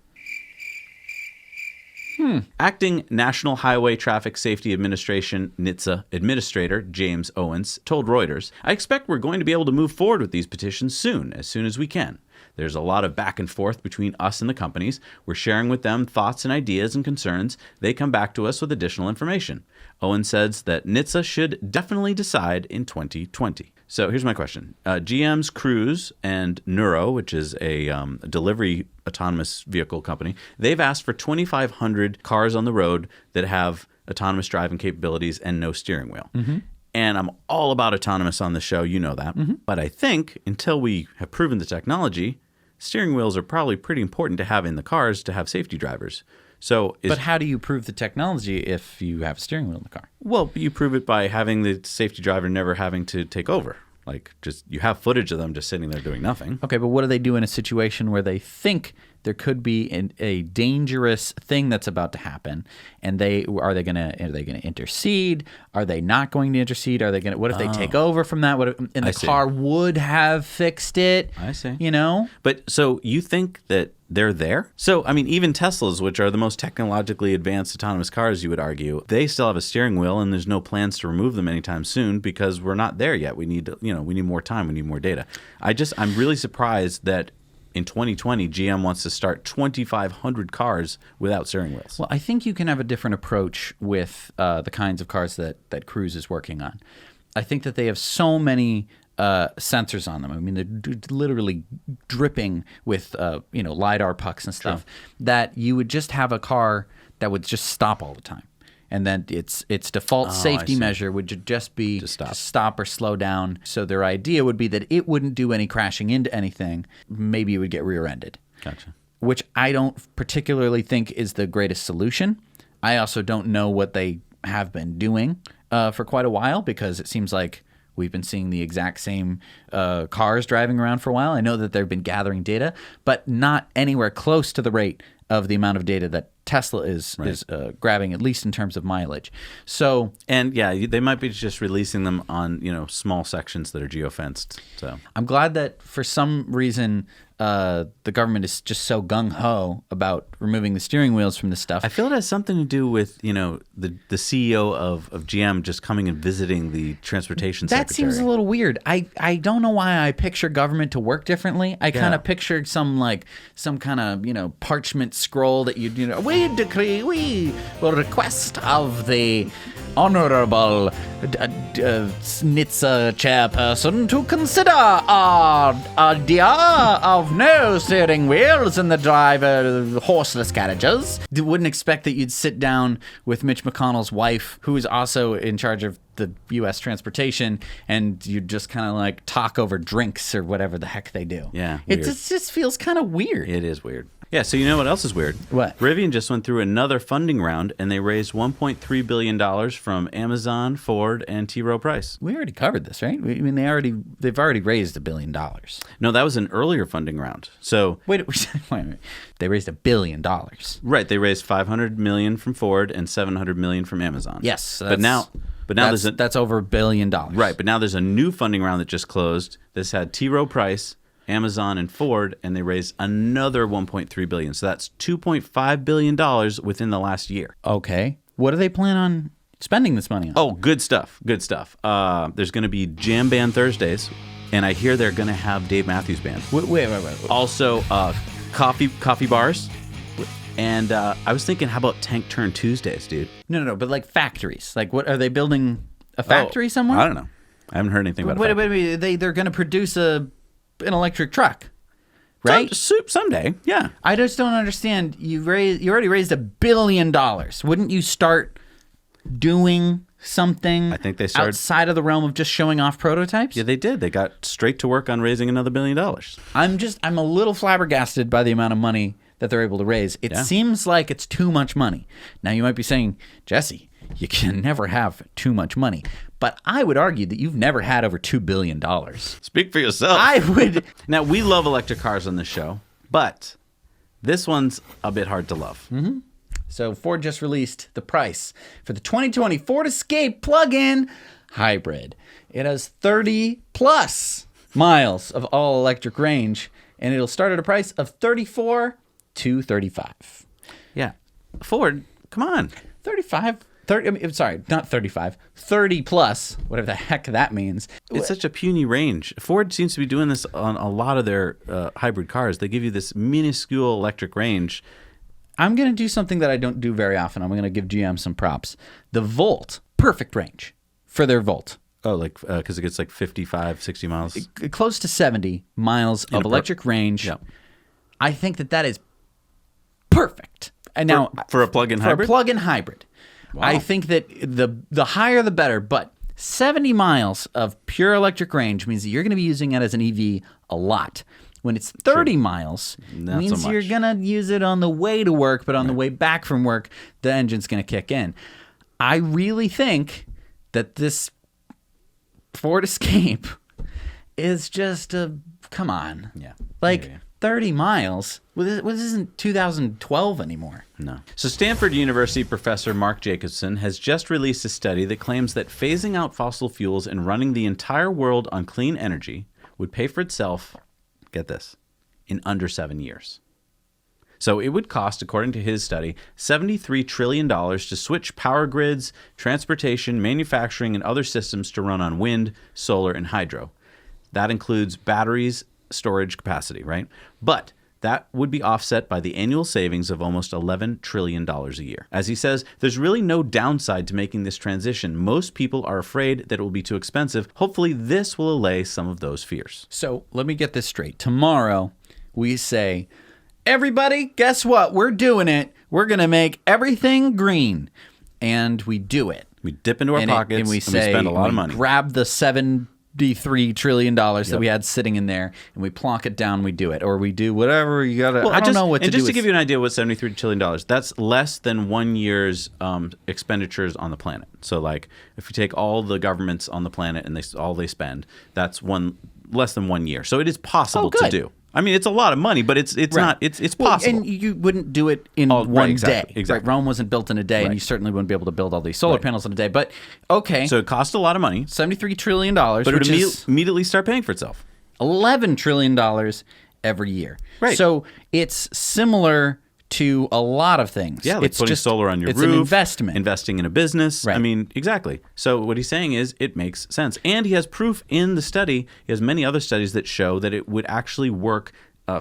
Acting National Highway Traffic Safety Administration NHTSA Administrator James Owens told Reuters, "I expect we're going to be able to move forward with these petitions soon as we can. There's a lot of back and forth between us and the companies. We're sharing with them thoughts and ideas and concerns. They come back to us with additional information." Owens says that NHTSA should definitely decide in 2020. So here's my question. GM's Cruise and Nuro, which is a delivery autonomous vehicle company, they've asked for 2,500 cars on the road that have autonomous driving capabilities and no steering wheel. And I'm all about autonomous on the show. You know that. But I think until we have proven the technology, steering wheels are probably pretty important to have in the cars to have safety drivers. But how do you prove the technology if you have a steering wheel in the car? Well, you prove it by having the safety driver never having to take over. Like, just you have footage of them just sitting there doing nothing. Okay, but what do they do in a situation where they think there could be a dangerous thing that's about to happen, and are they going to intercede? Are they not going to intercede? What if they take over from that? And the car would have fixed it? I see. You know? But so you think that they're there? So, I mean, even Teslas, which are the most technologically advanced autonomous cars, you would argue, they still have a steering wheel, and there's no plans to remove them anytime soon because we're not there yet. We need, we need more time. We need more data. I'm really surprised that in 2020, GM wants to start 2,500 cars without steering wheels. Well, I think you can have a different approach with the kinds of cars that Cruise is working on. I think that they have so many sensors on them. I mean, they're literally dripping with LiDAR pucks and stuff, that you would just have a car that would just stop all the time. And then its default safety measure would just be to stop or slow down. So their idea would be that it wouldn't do any crashing into anything. Maybe it would get rear-ended. Gotcha. Which I don't particularly think is the greatest solution. I also don't know what they have been doing for quite a while, because it seems like we've been seeing the exact same cars driving around for a while. I know that they've been gathering data, but not anywhere close to the rate of the amount of data that Tesla is grabbing, at least in terms of mileage. So, and yeah, they might be just releasing them on small sections that are geofenced. So I'm glad that for some reason the government is just so gung-ho about removing the steering wheels from this stuff. I feel it has something to do with the CEO of GM just coming and visiting the transportation secretary. That seems a little weird. I don't know why I picture government to work differently. I kind of pictured some kind of parchment scroll that we decree, we will request of the Honorable NHTSA chairperson to consider our idea of no steering wheels in the horseless carriages. Wouldn't expect that you'd sit down with Mitch McConnell's wife, who is also in charge of the U.S. transportation, and you just kind of talk over drinks or whatever the heck they do. Yeah, it just feels kind of weird. It is weird. Yeah, so you know what else is weird? What? Rivian just went through another funding round, and they raised $1.3 billion from Amazon, Ford, and T. Rowe Price. We already covered this, right? I mean, they've already raised $1 billion. No, that was an earlier funding round. So wait a minute. They raised $1 billion. Right, they raised $500 million from Ford and $700 million from Amazon. Yes, but now that's over $1 billion. Right, but now there's a new funding round that just closed. This had T. Rowe Price, Amazon, and Ford, and they raised another $1.3 billion. So that's $2.5 billion within the last year. Okay. What do they plan on spending this money on? Oh, good stuff. Good stuff. There's going to be Jam Band Thursdays, and I hear they're going to have Dave Matthews Band. Wait. Also, coffee bars. And I was thinking, how about Tank Turn Tuesdays, dude? No, but factories. What are they building a factory somewhere? I don't know. I haven't heard anything about it. Wait. They're going to produce an electric truck, right? Someday, yeah. I just don't understand. You already raised $1 billion. Wouldn't you start doing something? I think they started outside of the realm of just showing off prototypes. Yeah, they did. They got straight to work on raising another $1 billion. I'm a little flabbergasted by the amount of money that they're able to raise. It seems like it's too much money. Now you might be saying, Jesse, you can never have too much money. But I would argue that you've never had over $2 billion. Speak for yourself. I would. Now, we love electric cars on this show, but this one's a bit hard to love. Mm-hmm. So Ford just released the price for the 2020 Ford Escape plug-in hybrid. It has 30 plus miles of all-electric range, and it'll start at a price of $34,235. Yeah. Ford, come on. 30, I mean, sorry, not 35, 30 plus, whatever the heck that means. It's such a puny range. Ford seems to be doing this on a lot of their hybrid cars. They give you this minuscule electric range. I'm going to do something that I don't do very often. I'm going to give GM some props. The Volt, perfect range for their Volt. Oh, like, because it gets like 55, 60 miles. Close to 70 miles of electric range. Yeah. I think that is perfect. And now For a plug-in hybrid? For a plug-in hybrid. Wow. I think that the higher the better, but 70 miles of pure electric range means that you're going to be using it as an EV a lot. When it's 30 miles, Not means so you're much. going to use it on the way to work, but on the way back from work, the engine's going to kick in. I really think that this Ford Escape is just come on. Yeah. Like, Yeah. 30 miles? Well, this isn't 2012 anymore. No. So Stanford University professor Mark Jacobson has just released a study that claims that phasing out fossil fuels and running the entire world on clean energy would pay for itself, get this, in under 7 years. So it would cost, according to his study, $73 trillion to switch power grids, transportation, manufacturing, and other systems to run on wind, solar, and hydro. That includes batteries, storage capacity, right? But that would be offset by the annual savings of almost $11 trillion a year. As he says, there's really no downside to making this transition. Most people are afraid that it will be too expensive. Hopefully, this will allay some of those fears. So let me get this straight. Tomorrow, we say, everybody, guess what? We're doing it. We're going to make everything green. And we do it. We dip into our pockets and we spend a lot of money. Grab the $73 trillion that we had sitting in there, and we plonk it down. We do it, or we do whatever you gotta. I don't know what to do. And just to give you an idea, what $73 trillion, that's less than 1 year's expenditures on the planet. So, like, if you take all the governments on the planet and all they spend, that's less than 1 year. So it is possible to do. I mean, it's a lot of money, but it's not. It's possible. And you wouldn't do it in one day. Exactly. Right? Rome wasn't built in a day, and you certainly wouldn't be able to build all these solar panels in a day. But okay, so it costs a lot of money. $73 trillion, but it which would is immediately start paying for itself. $11 trillion every year. Right. So it's similar to a lot of things. Yeah, like it's putting just, solar on your roof. It's an investment. Investing in a business. Right. I mean, exactly. So what he's saying is it makes sense. And he has proof in the study. He has many other studies that show that it would actually work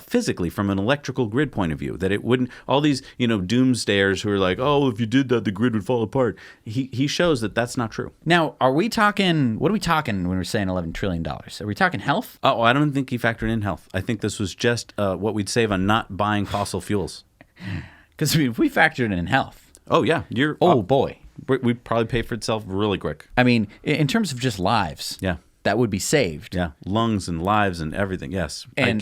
physically from an electrical grid point of view, that it wouldn't, all these, doomsdayers who are like, oh, if you did that, the grid would fall apart. He shows that that's not true. Now, what are we talking when we're saying $11 trillion? Are we talking health? Oh, I don't think he factored in health. I think this was just what we'd save on not buying fossil fuels. Because if we factored in health. Oh, yeah. Boy. We'd probably pay for itself really quick. I mean, in terms of just lives. Yeah. That would be saved. Yeah, lungs and lives and everything. Yes, and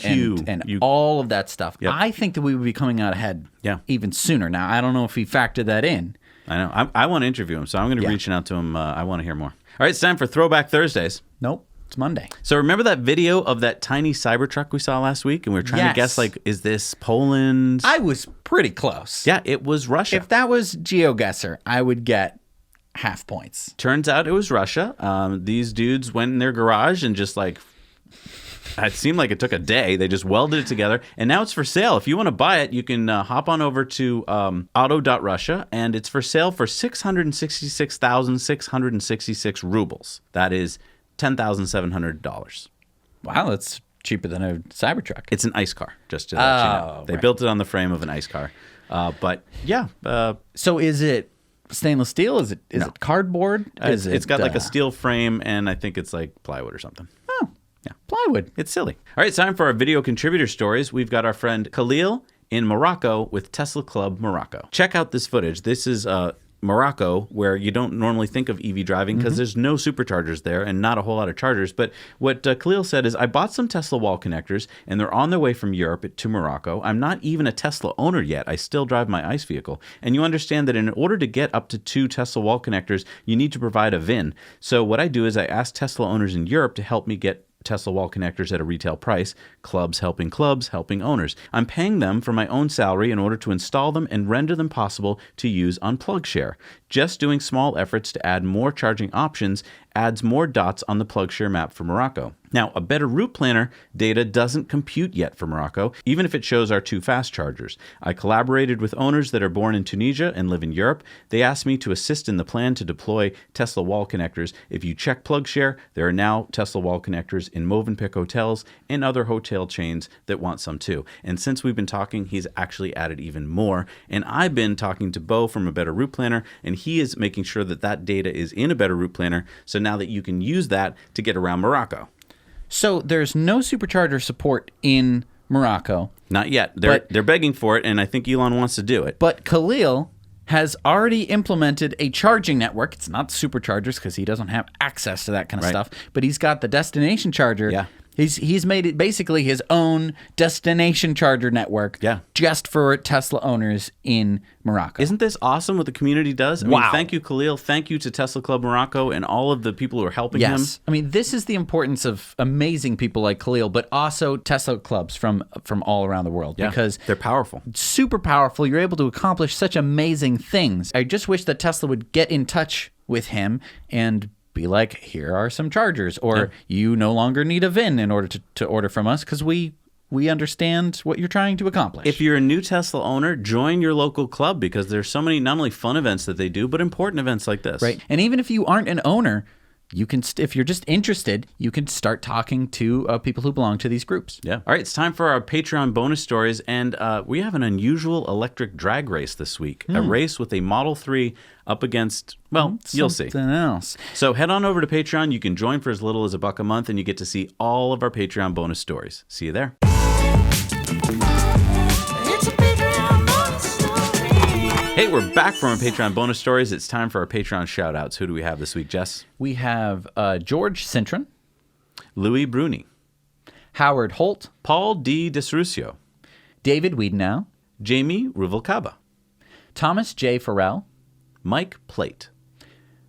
all of that stuff. Yep. I think that we would be coming out ahead. Even sooner. Now, I don't know if he factored that in. I know. I want to interview him, so I'm going to reach out to him. I want to hear more. All right, it's time for Throwback Thursdays. Nope, it's Monday. So remember that video of that tiny Cybertruck we saw last week, and we were trying to guess, like, is this Poland? I was pretty close. Yeah, it was Russia. If that was GeoGuessr, I would get half points. Turns out it was Russia. These dudes went in their garage and just it seemed like it took a day. They just welded it together, and now it's for sale. If you want to buy it, you can hop on over to auto.russia, and it's for sale for 666,666 rubles. That is $10,700. Wow, that's cheaper than a Cybertruck. It's an ice car, just to let you know. They built it on the frame of an ice car. But yeah. So is it stainless steel? Is it cardboard? It's got like a steel frame, and I think it's like plywood or something. Oh, yeah, plywood. It's silly. All right, it's time for our video contributor stories. We've got our friend Khalil in Morocco with Tesla Club Morocco. Check out this footage. This is Morocco, where you don't normally think of EV driving because there's no superchargers there and not a whole lot of chargers. But what Khalil said is, I bought some Tesla wall connectors, and they're on their way from Europe to Morocco. I'm not even a Tesla owner yet. I still drive my ICE vehicle. And you understand that in order to get up to 2 Tesla wall connectors, you need to provide a VIN. So what I do is I ask Tesla owners in Europe to help me get Tesla wall connectors at a retail price, clubs helping owners. I'm paying them for my own salary in order to install them and render them possible to use on PlugShare. Just doing small efforts to add more charging options adds more dots on the PlugShare map for Morocco. Now, a better route planner data doesn't compute yet for Morocco, even if it shows our 2 fast chargers. I collaborated with owners that are born in Tunisia and live in Europe. They asked me to assist in the plan to deploy Tesla wall connectors. If you check PlugShare, there are now Tesla wall connectors in Movenpick hotels and other hotel chains that want some too. And since we've been talking, he's actually added even more. And I've been talking to Bo from A Better Route Planner, and he is making sure that that data is in A Better Route Planner, so now that you can use that to get around Morocco. So there's no Supercharger support in Morocco. Not yet. They're begging for it, and I think Elon wants to do it. But Khalil has already implemented a charging network. It's not Superchargers because he doesn't have access to that kind of stuff. But he's got the destination charger. Yeah. He's made it basically his own destination charger network just for Tesla owners in Morocco. Isn't this awesome what the community does? I mean, thank you, Khalil. Thank you to Tesla Club Morocco and all of the people who are helping him. I mean, this is the importance of amazing people like Khalil, but also Tesla clubs from all around the world because they're powerful. Super powerful. You're able to accomplish such amazing things. I just wish that Tesla would get in touch with him and be like, here are some chargers, or you no longer need a VIN in order to order from us because we understand what you're trying to accomplish. If you're a new Tesla owner, join your local club because there's so many not only fun events that they do, but important events like this. Right. And even if you aren't an owner, you can, if you're just interested, you can start talking to people who belong to these groups. Yeah. All right, it's time for our Patreon bonus stories, and we have an unusual electric drag race this week. A race with a Model 3 up against, well, you'll see. Something else. So head on over to Patreon. You can join for as little as $1 a month, and you get to see all of our Patreon bonus stories. See you there. Hey, we're back from our Patreon bonus stories. It's time for our Patreon shout-outs. Who do we have this week, Jess? We have George Cintron, Louis Bruni, Howard Holt, Paul D. Desrucio, David Wiedenow, Jamie Ruvalcaba, Thomas J. Farrell, Mike Plate,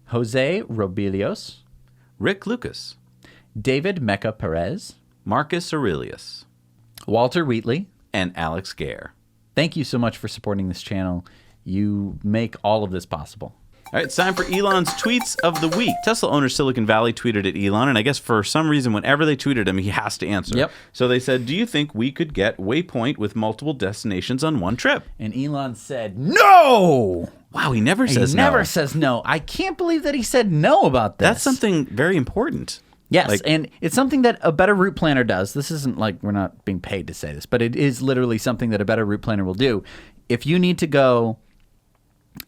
Jose Robilios, Rick Lucas, David Mecca Perez, Marcus Aurelius, Walter Wheatley, and Alex Gare. Thank you so much for supporting this channel. You make all of this possible. All right, it's time for Elon's tweets of the week. Tesla owner Silicon Valley tweeted at Elon, and I guess for some reason, whenever they tweeted him, he has to answer. Yep. So they said, do you think we could get Waypoint with multiple destinations on one trip? And Elon said, no! Wow, he never says He no. never says no. I can't believe that he said no about this. That's something very important. Yes, and it's something that a better route planner does. This isn't like we're not being paid to say this, but it is literally something that a better route planner will do. If you need to go,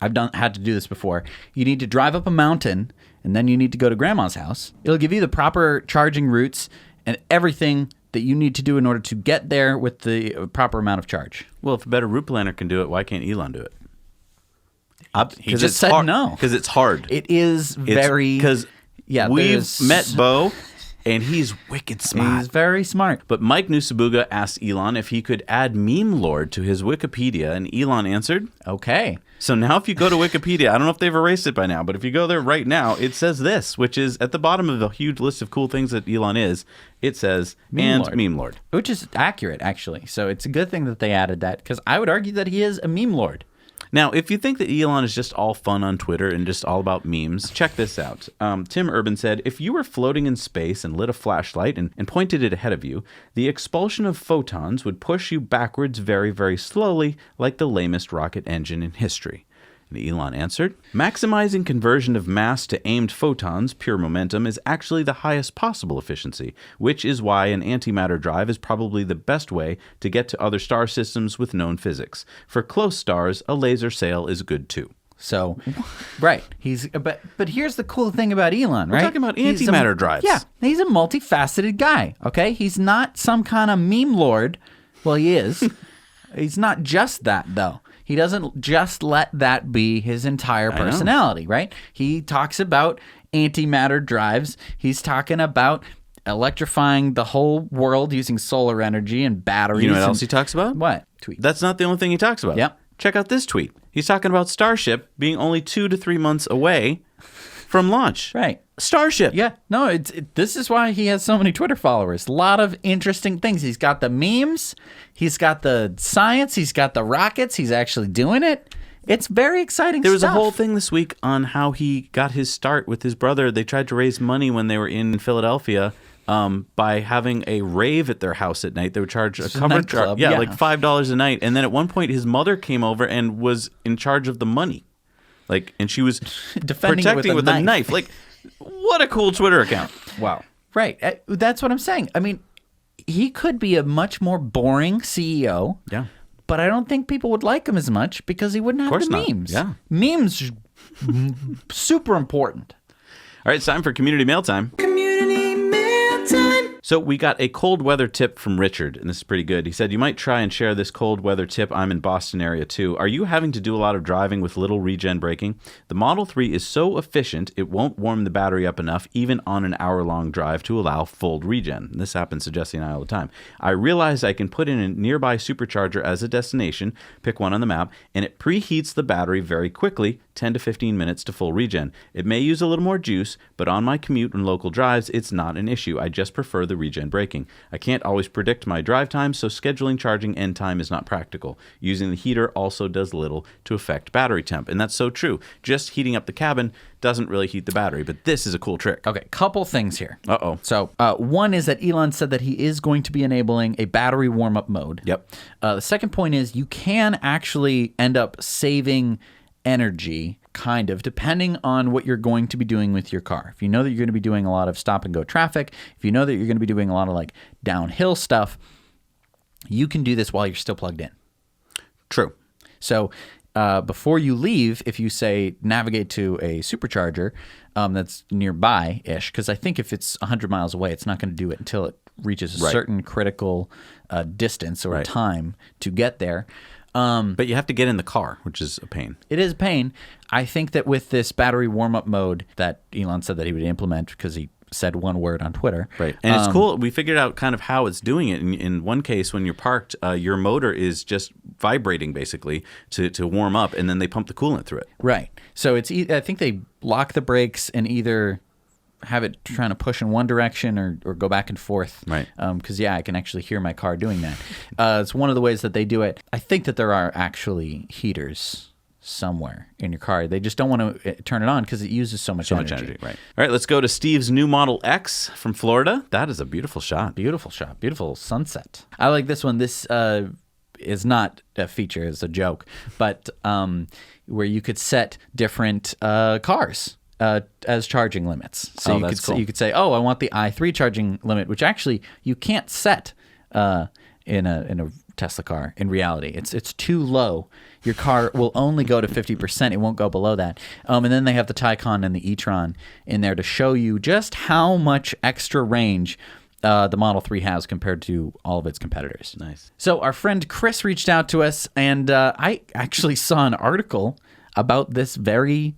I've had to do this before, you need to drive up a mountain and then you need to go to grandma's house. It'll give you the proper charging routes and everything that you need to do in order to get there with the proper amount of charge. Well, if a better route planner can do it, why can't Elon do it? He just said no. Because it's hard. It is very... Because we've met Bo, and he's wicked smart. He's very smart. But Mike Nusabuga asked Elon if he could add Meme Lord to his Wikipedia, and Elon answered, okay. So now if you go to Wikipedia, I don't know if they've erased it by now, but if you go there right now, it says this, which is at the bottom of the huge list of cool things that Elon is. It says, Meme Lord. Which is accurate, actually. So it's a good thing that they added that, because I would argue that he is a meme lord. Now, if you think that Elon is just all fun on Twitter and just all about memes, check this out. Tim Urban said, if you were floating in space and lit a flashlight and pointed it ahead of you, the expulsion of photons would push you backwards very, very slowly, like the lamest rocket engine in history. And Elon answered, maximizing conversion of mass to aimed photons, pure momentum, is actually the highest possible efficiency, which is why an antimatter drive is probably the best way to get to other star systems with known physics. For close stars, a laser sail is good too. So, right. But here's the cool thing about Elon, right? We're talking about antimatter drives. Yeah, he's a multifaceted guy, okay? He's not some kind of meme lord. Well, he is. He's not just that, though. He doesn't just let that be his entire personality, right? He talks about antimatter drives. He's talking about electrifying the whole world using solar energy and batteries. You know what else he talks about? What? Tweet. That's not the only thing he talks about. Yep. Check out this tweet. He's talking about Starship being only 2 to 3 months away from launch. Right. Starship. Yeah. No, this is why he has so many Twitter followers. A lot of interesting things. He's got the memes. He's got the science. He's got the rockets. He's actually doing it. It's very exciting There was stuff. a whole thing this week on how he got his start with his brother. They tried to raise money when they were in Philadelphia by having a rave at their house at night. They would charge a cover nightclub, charge, yeah, yeah. like $5 a night. And then at one point, his mother came over and was in charge of the money, and she was Defending it protecting with a knife. Like, what a cool Twitter account! Wow. Right. That's what I'm saying. I mean, he could be a much more boring CEO. Yeah. But I don't think people would like him as much because he wouldn't have the not. memes. Yeah. Memes, super important. All right, it's time for community mail time. Community mail time. So we got a cold weather tip from Richard, and this is pretty good. He said, you might try and share this cold weather tip. I'm in Boston area too. Are you having to do a lot of driving with little regen braking? The Model 3 is so efficient, it won't warm the battery up enough, even on an hour-long drive, to allow full regen. This happens to Jesse and I all the time. I realized I can put in a nearby supercharger as a destination, pick one on the map, and it preheats the battery very quickly, 10 to 15 minutes to full regen. It may use a little more juice, but on my commute and local drives, it's not an issue. I just prefer the regen braking. I can't always predict my drive time, so scheduling charging end time is not practical. Using the heater also does little to affect battery temp, and that's so true. Just heating up the cabin doesn't really heat the battery, but this is a cool trick. Okay, couple things here. Uh-oh. So one is that Elon said that he is going to be enabling a battery warm-up mode. Yep. The second point is you can actually end up saving energy, kind of, depending on what you're going to be doing with your car. If you know that you're going to be doing a lot of stop-and-go traffic, if you know that you're going to be doing a lot of downhill stuff, you can do this while you're still plugged in. True. So before you leave, if you say navigate to a supercharger that's nearby-ish, because I think if it's 100 miles away, it's not going to do it until it reaches a certain critical distance or time to get there. But you have to get in the car, which is a pain. It is a pain. I think that with this battery warm-up mode that Elon said that he would implement, because he said one word on Twitter. Right. And it's cool. We figured out kind of how it's doing it. In one case, when you're parked, your motor is just vibrating, basically, to warm up, and then they pump the coolant through it. Right. So it's I think they lock the brakes and either have it trying to push in one direction or go back and forth. Right. Because, I can actually hear my car doing that. It's one of the ways that they do it. I think that there are actually heaters somewhere in your car. They just don't want to turn it on because it uses so much energy. Right. All right, let's go to Steve's new Model X from Florida. That is a beautiful shot. Beautiful shot. Beautiful sunset. I like this one. This is not a feature. It's a joke. But where you could set different cars as charging limits. So you could say, I want the i3 charging limit, which actually you can't set in a Tesla car in reality. It's too low. Your car will only go to 50%. It won't go below that. And then they have the Taycan and the e-tron in there to show you just how much extra range the Model 3 has compared to all of its competitors. Nice. So our friend Chris reached out to us, and I actually saw an article about this very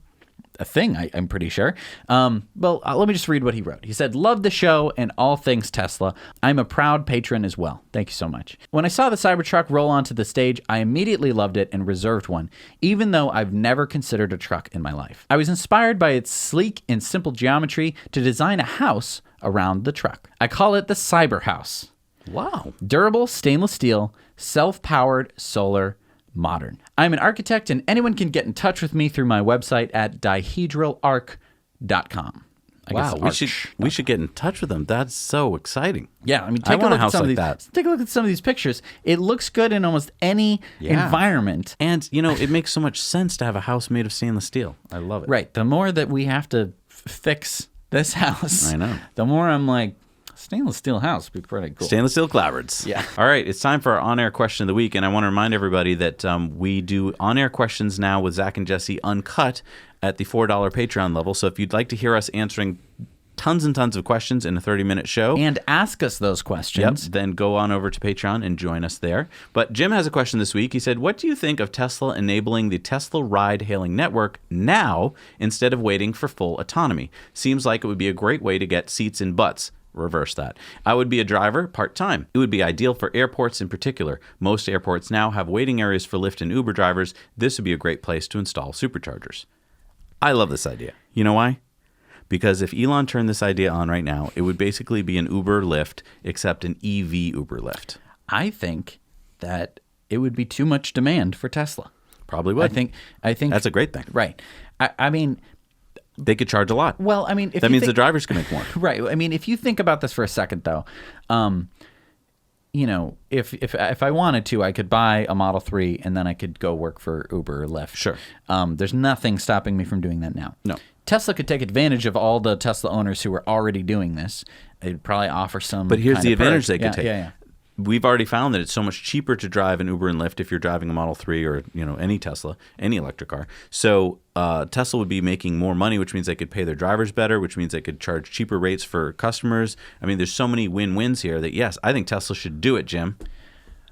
thing, I'm pretty sure. Let me just read what he wrote. He said, "Love the show and all things Tesla. I'm a proud patron as well. Thank you so much. When I saw the Cybertruck roll onto the stage, I immediately loved it and reserved one, even though I've never considered a truck in my life. I was inspired by its sleek and simple geometry to design a house around the truck. I call it the Cyber House. Wow. Durable stainless steel, self-powered, solar, modern. I'm an architect, and anyone can get in touch with me through my website at dihedralarc.com. Wow, we should get in touch with them. That's so exciting. Yeah, I mean, I want a house like that. Take a look at some of these pictures. It looks good in almost any environment. And, it makes so much sense to have a house made of stainless steel. I love it. Right. The more that we have to fix this house, I know. The more I'm like, stainless steel house would be pretty cool. Stainless steel clapboards. Yeah. All right, it's time for our on-air question of the week, and I want to remind everybody that we do on-air questions now with Zach and Jesse uncut at the $4 Patreon level. So if you'd like to hear us answering tons and tons of questions in a 30-minute show, and ask us those questions, then go on over to Patreon and join us there. But Jim has a question this week. He said, what do you think of Tesla enabling the Tesla ride-hailing network now instead of waiting for full autonomy? Seems like it would be a great way to get seats in butts. Reverse that. I would be a driver part-time. It would be ideal for airports in particular. Most airports now have waiting areas for Lyft and Uber drivers. This would be a great place to install superchargers. I love this idea. You know why? Because if Elon turned this idea on right now, it would basically be an Uber Lyft, except an EV Uber Lyft. I think that it would be too much demand for Tesla. Probably would. I think that's a great thing. Right. I mean, they could charge a lot. Well, I mean, if that you means think, the drivers can make more. Right. I mean, if you think about this for a second, though, you know, if I wanted to, I could buy a Model 3 and then I could go work for Uber or Lyft. Sure. There's nothing stopping me from doing that now. No. Tesla could take advantage of all the Tesla owners who are already doing this. They'd probably offer some. But here's kind the of advantage perks. they could take. Yeah. We've already found that it's so much cheaper to drive an Uber and Lyft if you're driving a Model 3 or, you know, any Tesla, any electric car. So Tesla would be making more money, which means they could pay their drivers better, which means they could charge cheaper rates for customers. I mean, there's so many win-wins here that, yes, I think Tesla should do it, Jim.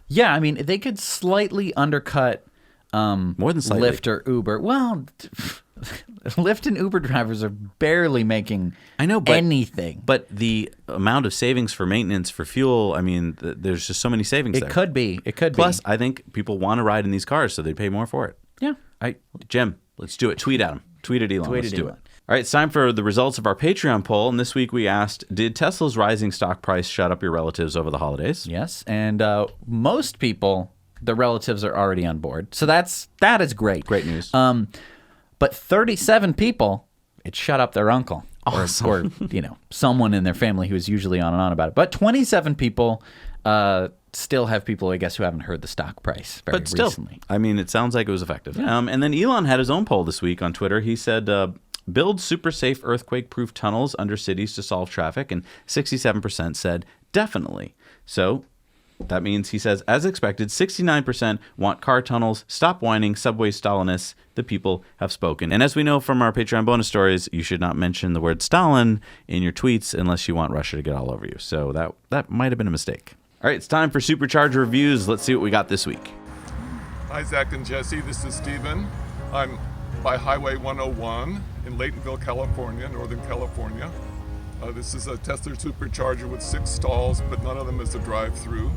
Yeah, I mean, they could slightly undercut More than slightly. Lyft or Uber. Well, Lyft and Uber drivers are barely making anything. But the amount of savings for maintenance, for fuel, I mean, there's just so many savings there. It could be. Plus, I think people want to ride in these cars, so they pay more for it. Yeah. Jim, let's do it. Tweet at him. Tweet at Elon. Tweet let's at do Elon. it. All right, it's time for the results of our Patreon poll. And this week we asked, did Tesla's rising stock price shut up your relatives over the holidays? Yes, and most people, the relatives are already on board. So that is great. Great news. But 37 people, it shut up their uncle. Awesome. Or you know, someone in their family who is usually on and on about it. But 27 people still have people, I guess, who haven't heard the stock price very recently. I mean, it sounds like it was effective. Yeah. And then Elon had his own poll this week on Twitter. He said, build super safe earthquake-proof tunnels under cities to solve traffic. And 67% said, definitely. So that means, he says, as expected, 69% want car tunnels. Stop whining, subway Stalinists. The people have spoken. And as we know from our Patreon bonus stories, you should not mention the word Stalin in your tweets unless you want Russia to get all over you. So that might have been a mistake. All right, it's time for Supercharger reviews. Let's see what we got this week. Hi, Zach and Jesse. This is Steven. I'm by Highway 101 in Laytonville, California, Northern California. This is a Tesla Supercharger with 6 stalls, but none of them is a drive-through.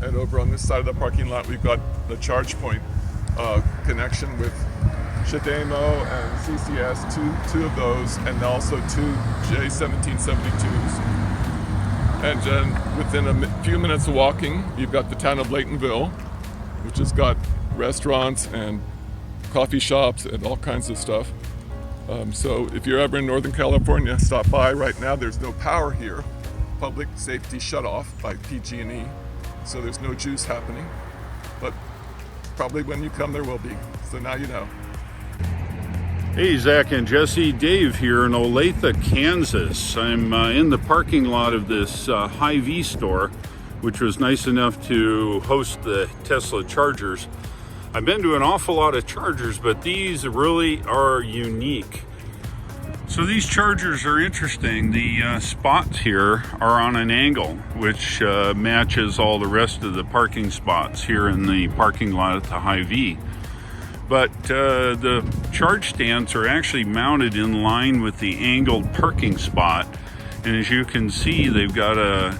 And over on this side of the parking lot, we've got the charge point connection with Shademo and CCS, two of those, and also 2 J1772s. And then within a few minutes of walking, you've got the town of Laytonville, which has got restaurants and coffee shops and all kinds of stuff. So if you're ever in Northern California, stop by. Right now there's no power here. Public safety shut off by PG&E, so there's no juice happening. But probably when you come there will be. So now you know. Hey, Zach and Jesse, Dave here in Olathe, Kansas. I'm in the parking lot of this Hy-Vee store, which was nice enough to host the Tesla Chargers. I've been to an awful lot of Chargers, but these really are unique. So these Chargers are interesting. The spots here are on an angle, which matches all the rest of the parking spots here in the parking lot at the Hy-Vee. But the charge stands are actually mounted in line with the angled parking spot. And as you can see, they've got a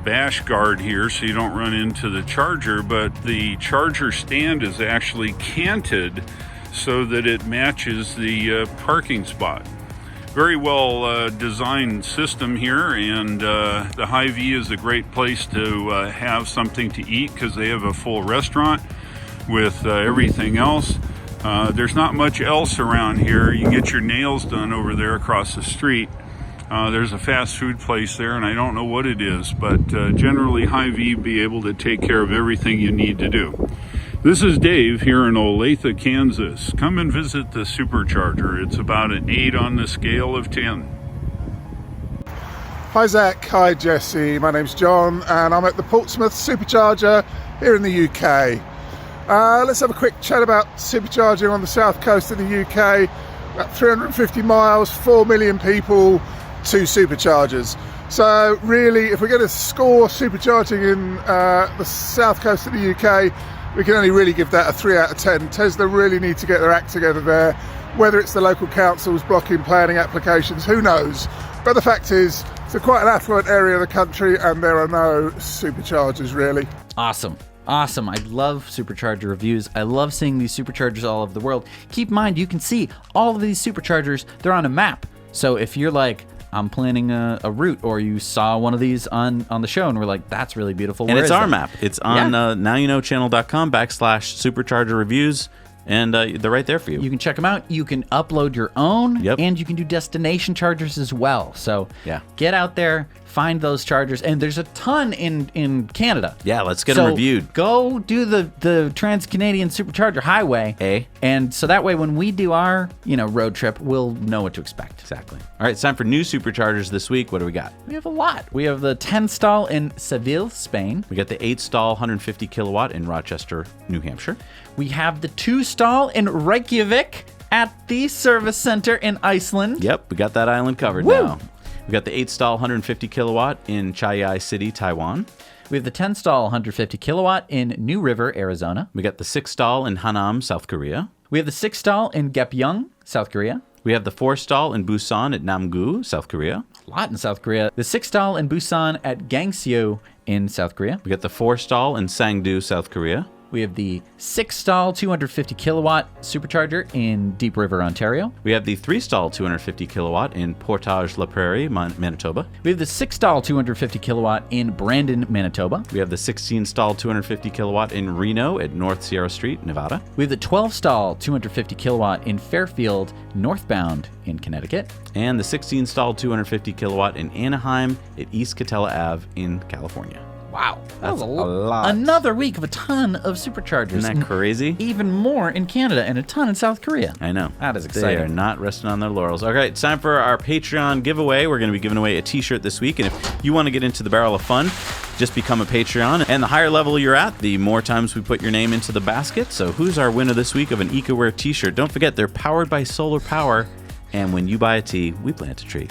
bash guard here so you don't run into the charger, but the charger stand is actually canted so that it matches the parking spot. Very well designed system here, and the Hy-Vee is a great place to have something to eat because they have a full restaurant with everything else. There's not much else around here. You can get your nails done over there across the street. There's a fast food place there, and I don't know what it is, but generally Hy-Vee be able to take care of everything you need to do. This is Dave here in Olathe, Kansas. Come and visit the Supercharger. It's about an 8 on the scale of 10. Hi Zach, hi Jesse, my name's John and I'm at the Portsmouth Supercharger here in the UK. Let's have a quick chat about supercharging on the south coast of the UK. About 350 miles, 4 million people, 2 superchargers. So really, if we're going to score supercharging in the south coast of the UK, we can only really give that a 3 out of 10. Tesla really need to get their act together there. Whether it's the local councils blocking planning applications, who knows? But the fact is, it's quite an affluent area of the country and there are no superchargers really. Awesome. I love Supercharger reviews. I love seeing these Superchargers all over the world. Keep in mind, you can see all of these Superchargers, they're on a map. So if you're like, I'm planning a route, or you saw one of these on the show and we're like, that's really beautiful. And Where it's is our that? map. It's on nowyouknowchannel.com/supercharger reviews. And they're right there for you. You can check them out. You can upload your own. Yep. And you can do destination chargers as well. So get out there, find those chargers. And there's a ton in Canada. Yeah, let's get them reviewed. Go do the Trans-Canadian Supercharger Highway. And so that way when we do our road trip, we'll know what to expect. Exactly. All right, it's time for new Superchargers this week. What do we got? We have a lot. We have the 10 stall in Seville, Spain. We got the 8 stall 150 kilowatt in Rochester, New Hampshire. We have the 2 stall in Reykjavik at the service center in Iceland. Yep, we got that island covered now. We got the 8 stall 150 kilowatt in Chiayi City, Taiwan. We have the 10 stall 150 kilowatt in New River, Arizona. We got the 6 stall in Hanam, South Korea. We have the 6 stall in Gapyeong, South Korea. We have the 4 stall in Busan at Namgu, South Korea. A lot in South Korea. The 6 stall in Busan at Gangseo in South Korea. We got the 4 stall in Sangdu, South Korea. We have the 6 stall 250 kilowatt supercharger in Deep River, Ontario. We have the 3 stall 250 kilowatt in Portage La Prairie, Manitoba. We have the 6 stall 250 kilowatt in Brandon, Manitoba. We have the 16 stall 250 kilowatt in Reno at North Sierra Street, Nevada. We have the 12 stall 250 kilowatt in Fairfield, northbound in Connecticut. And the 16 stall 250 kilowatt in Anaheim at East Catella Ave in California. Wow, that was a lot. Another week of a ton of superchargers. Isn't that crazy? Even more in Canada and a ton in South Korea. I know. That is exciting. They are not resting on their laurels. All right, it's time for our Patreon giveaway. We're going to be giving away a t-shirt this week. And if you want to get into the barrel of fun, just become a Patreon. And the higher level you're at, the more times we put your name into the basket. So who's our winner this week of an EcoWare t-shirt? Don't forget, they're powered by solar power. And when you buy a tea, we plant a tree.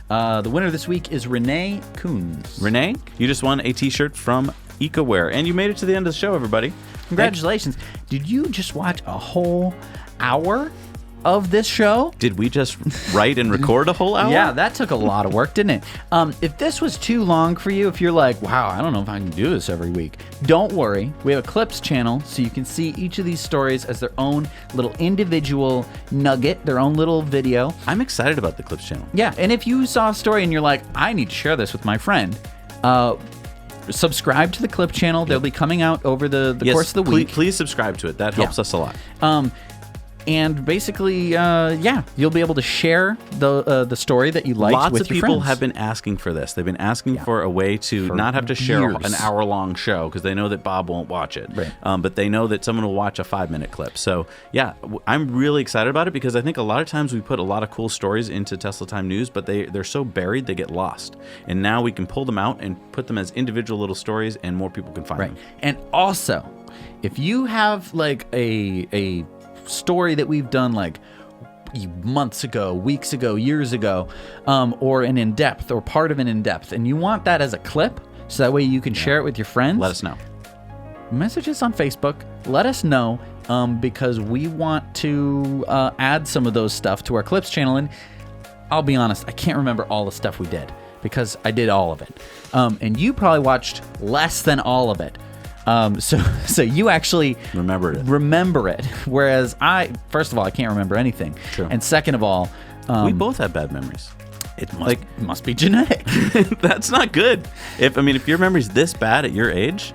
The winner this week is Renee Coons. Renee, you just won a t-shirt from EcoWare, and you made it to the end of the show, everybody. Congratulations. Did you just watch a whole hour of this show? Did we just write and record a whole hour? Yeah, that took a lot of work, didn't it? If this was too long for you, if you're like, wow, I don't know if I can do this every week, don't worry. We have a Clips channel, so you can see each of these stories as their own little individual nugget, their own little video. I'm excited about the Clips channel. Yeah, and if you saw a story and you're like, I need to share this with my friend, subscribe to the Clip channel. They'll be coming out over the course of the week. Please subscribe to it. That helps us a lot. And basically, you'll be able to share the story that you liked with your friends. Lots of people have been asking for this. They've been asking for a way to not have to share an hour-long show because they know that Bob won't watch it. Right. But they know that someone will watch a 5-minute clip. So, yeah, I'm really excited about it because I think a lot of times we put a lot of cool stories into Tesla Time News, but they're so buried they get lost. And now we can pull them out and put them as individual little stories, and more people can find them. And also, if you have like a story that we've done like months ago, weeks ago, years ago, or an in-depth or part of an in-depth, and you want that as a clip so that way you can share it with your friends, let us know. Message us on Facebook. Let us know because we want to add some of those stuff to our Clips channel. And I'll be honest, I can't remember all the stuff we did because I did all of it. And you probably watched less than all of it. So you actually remember it, whereas I, first of all, I can't remember anything. True. And second of all, we both have bad memories. It must be genetic. That's not good. If your memory's this bad at your age,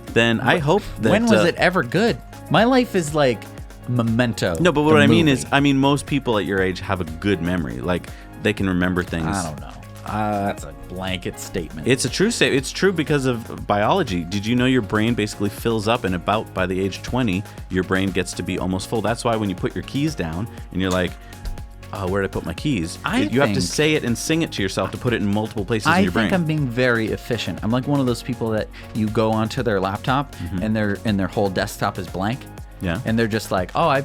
then I hope that. When was it ever good? My life is like Memento. No, but what I mean is, most people at your age have a good memory. Like they can remember things. I don't know. That's a blanket statement. It's a true statement. It's true because of biology. Did you know your brain basically fills up, and about by the age 20, your brain gets to be almost full? That's why when you put your keys down and you're like, where did I put my keys? You have to say it and sing it to yourself to put it in multiple places in your brain. I think I'm being very efficient. I'm like one of those people that you go onto their laptop and their whole desktop is blank. Yeah. And they're just like, I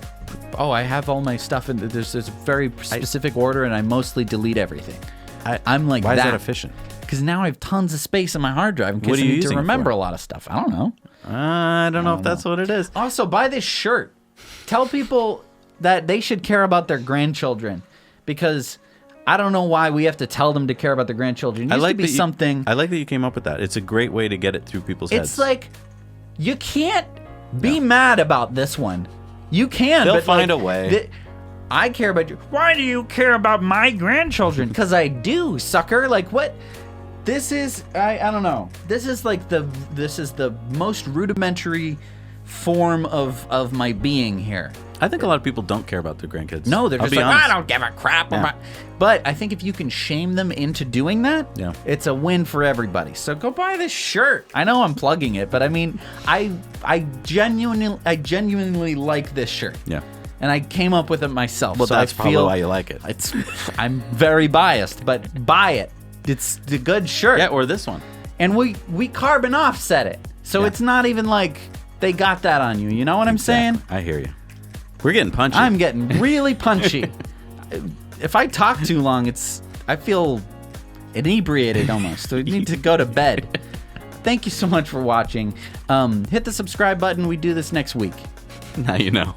have all my stuff, and there's a very specific order, and I mostly delete everything. I'm like, why is that efficient? Because now I have tons of space on my hard drive in case I need to remember a lot of stuff. I don't know. I don't know if that's what it is. Also, buy this shirt. Tell people that they should care about their grandchildren, because I don't know why we have to tell them to care about their grandchildren. It used to be something. I like that you came up with that. It's a great way to get it through people's heads. It's like, you can't be mad about this one. You can. They'll find a way. I care about you. Why do you care about my grandchildren? Because I do, sucker. Like, what? This is, I don't know. This is the most rudimentary form of my being here. I think a lot of people don't care about their grandkids. No, they're I'll just be like, honest. I don't give a crap. Yeah. But I think if you can shame them into doing that, Yeah. it's a win for everybody. So go buy this shirt. I know I'm plugging it, but I mean, I genuinely like this shirt. Yeah. And I came up with it myself. Well, so that's I probably feel why you like it. I'm very biased, but buy it. It's a good shirt. Yeah, or this one. And we carbon offset it. So Yeah. it's not even like they got that on you. You know what I'm saying? I hear you. We're getting punchy. I'm getting really punchy. If I talk too long, I feel inebriated almost. I need to go to bed. Thank you so much for watching. Hit the subscribe button. We do this next week. Now you know.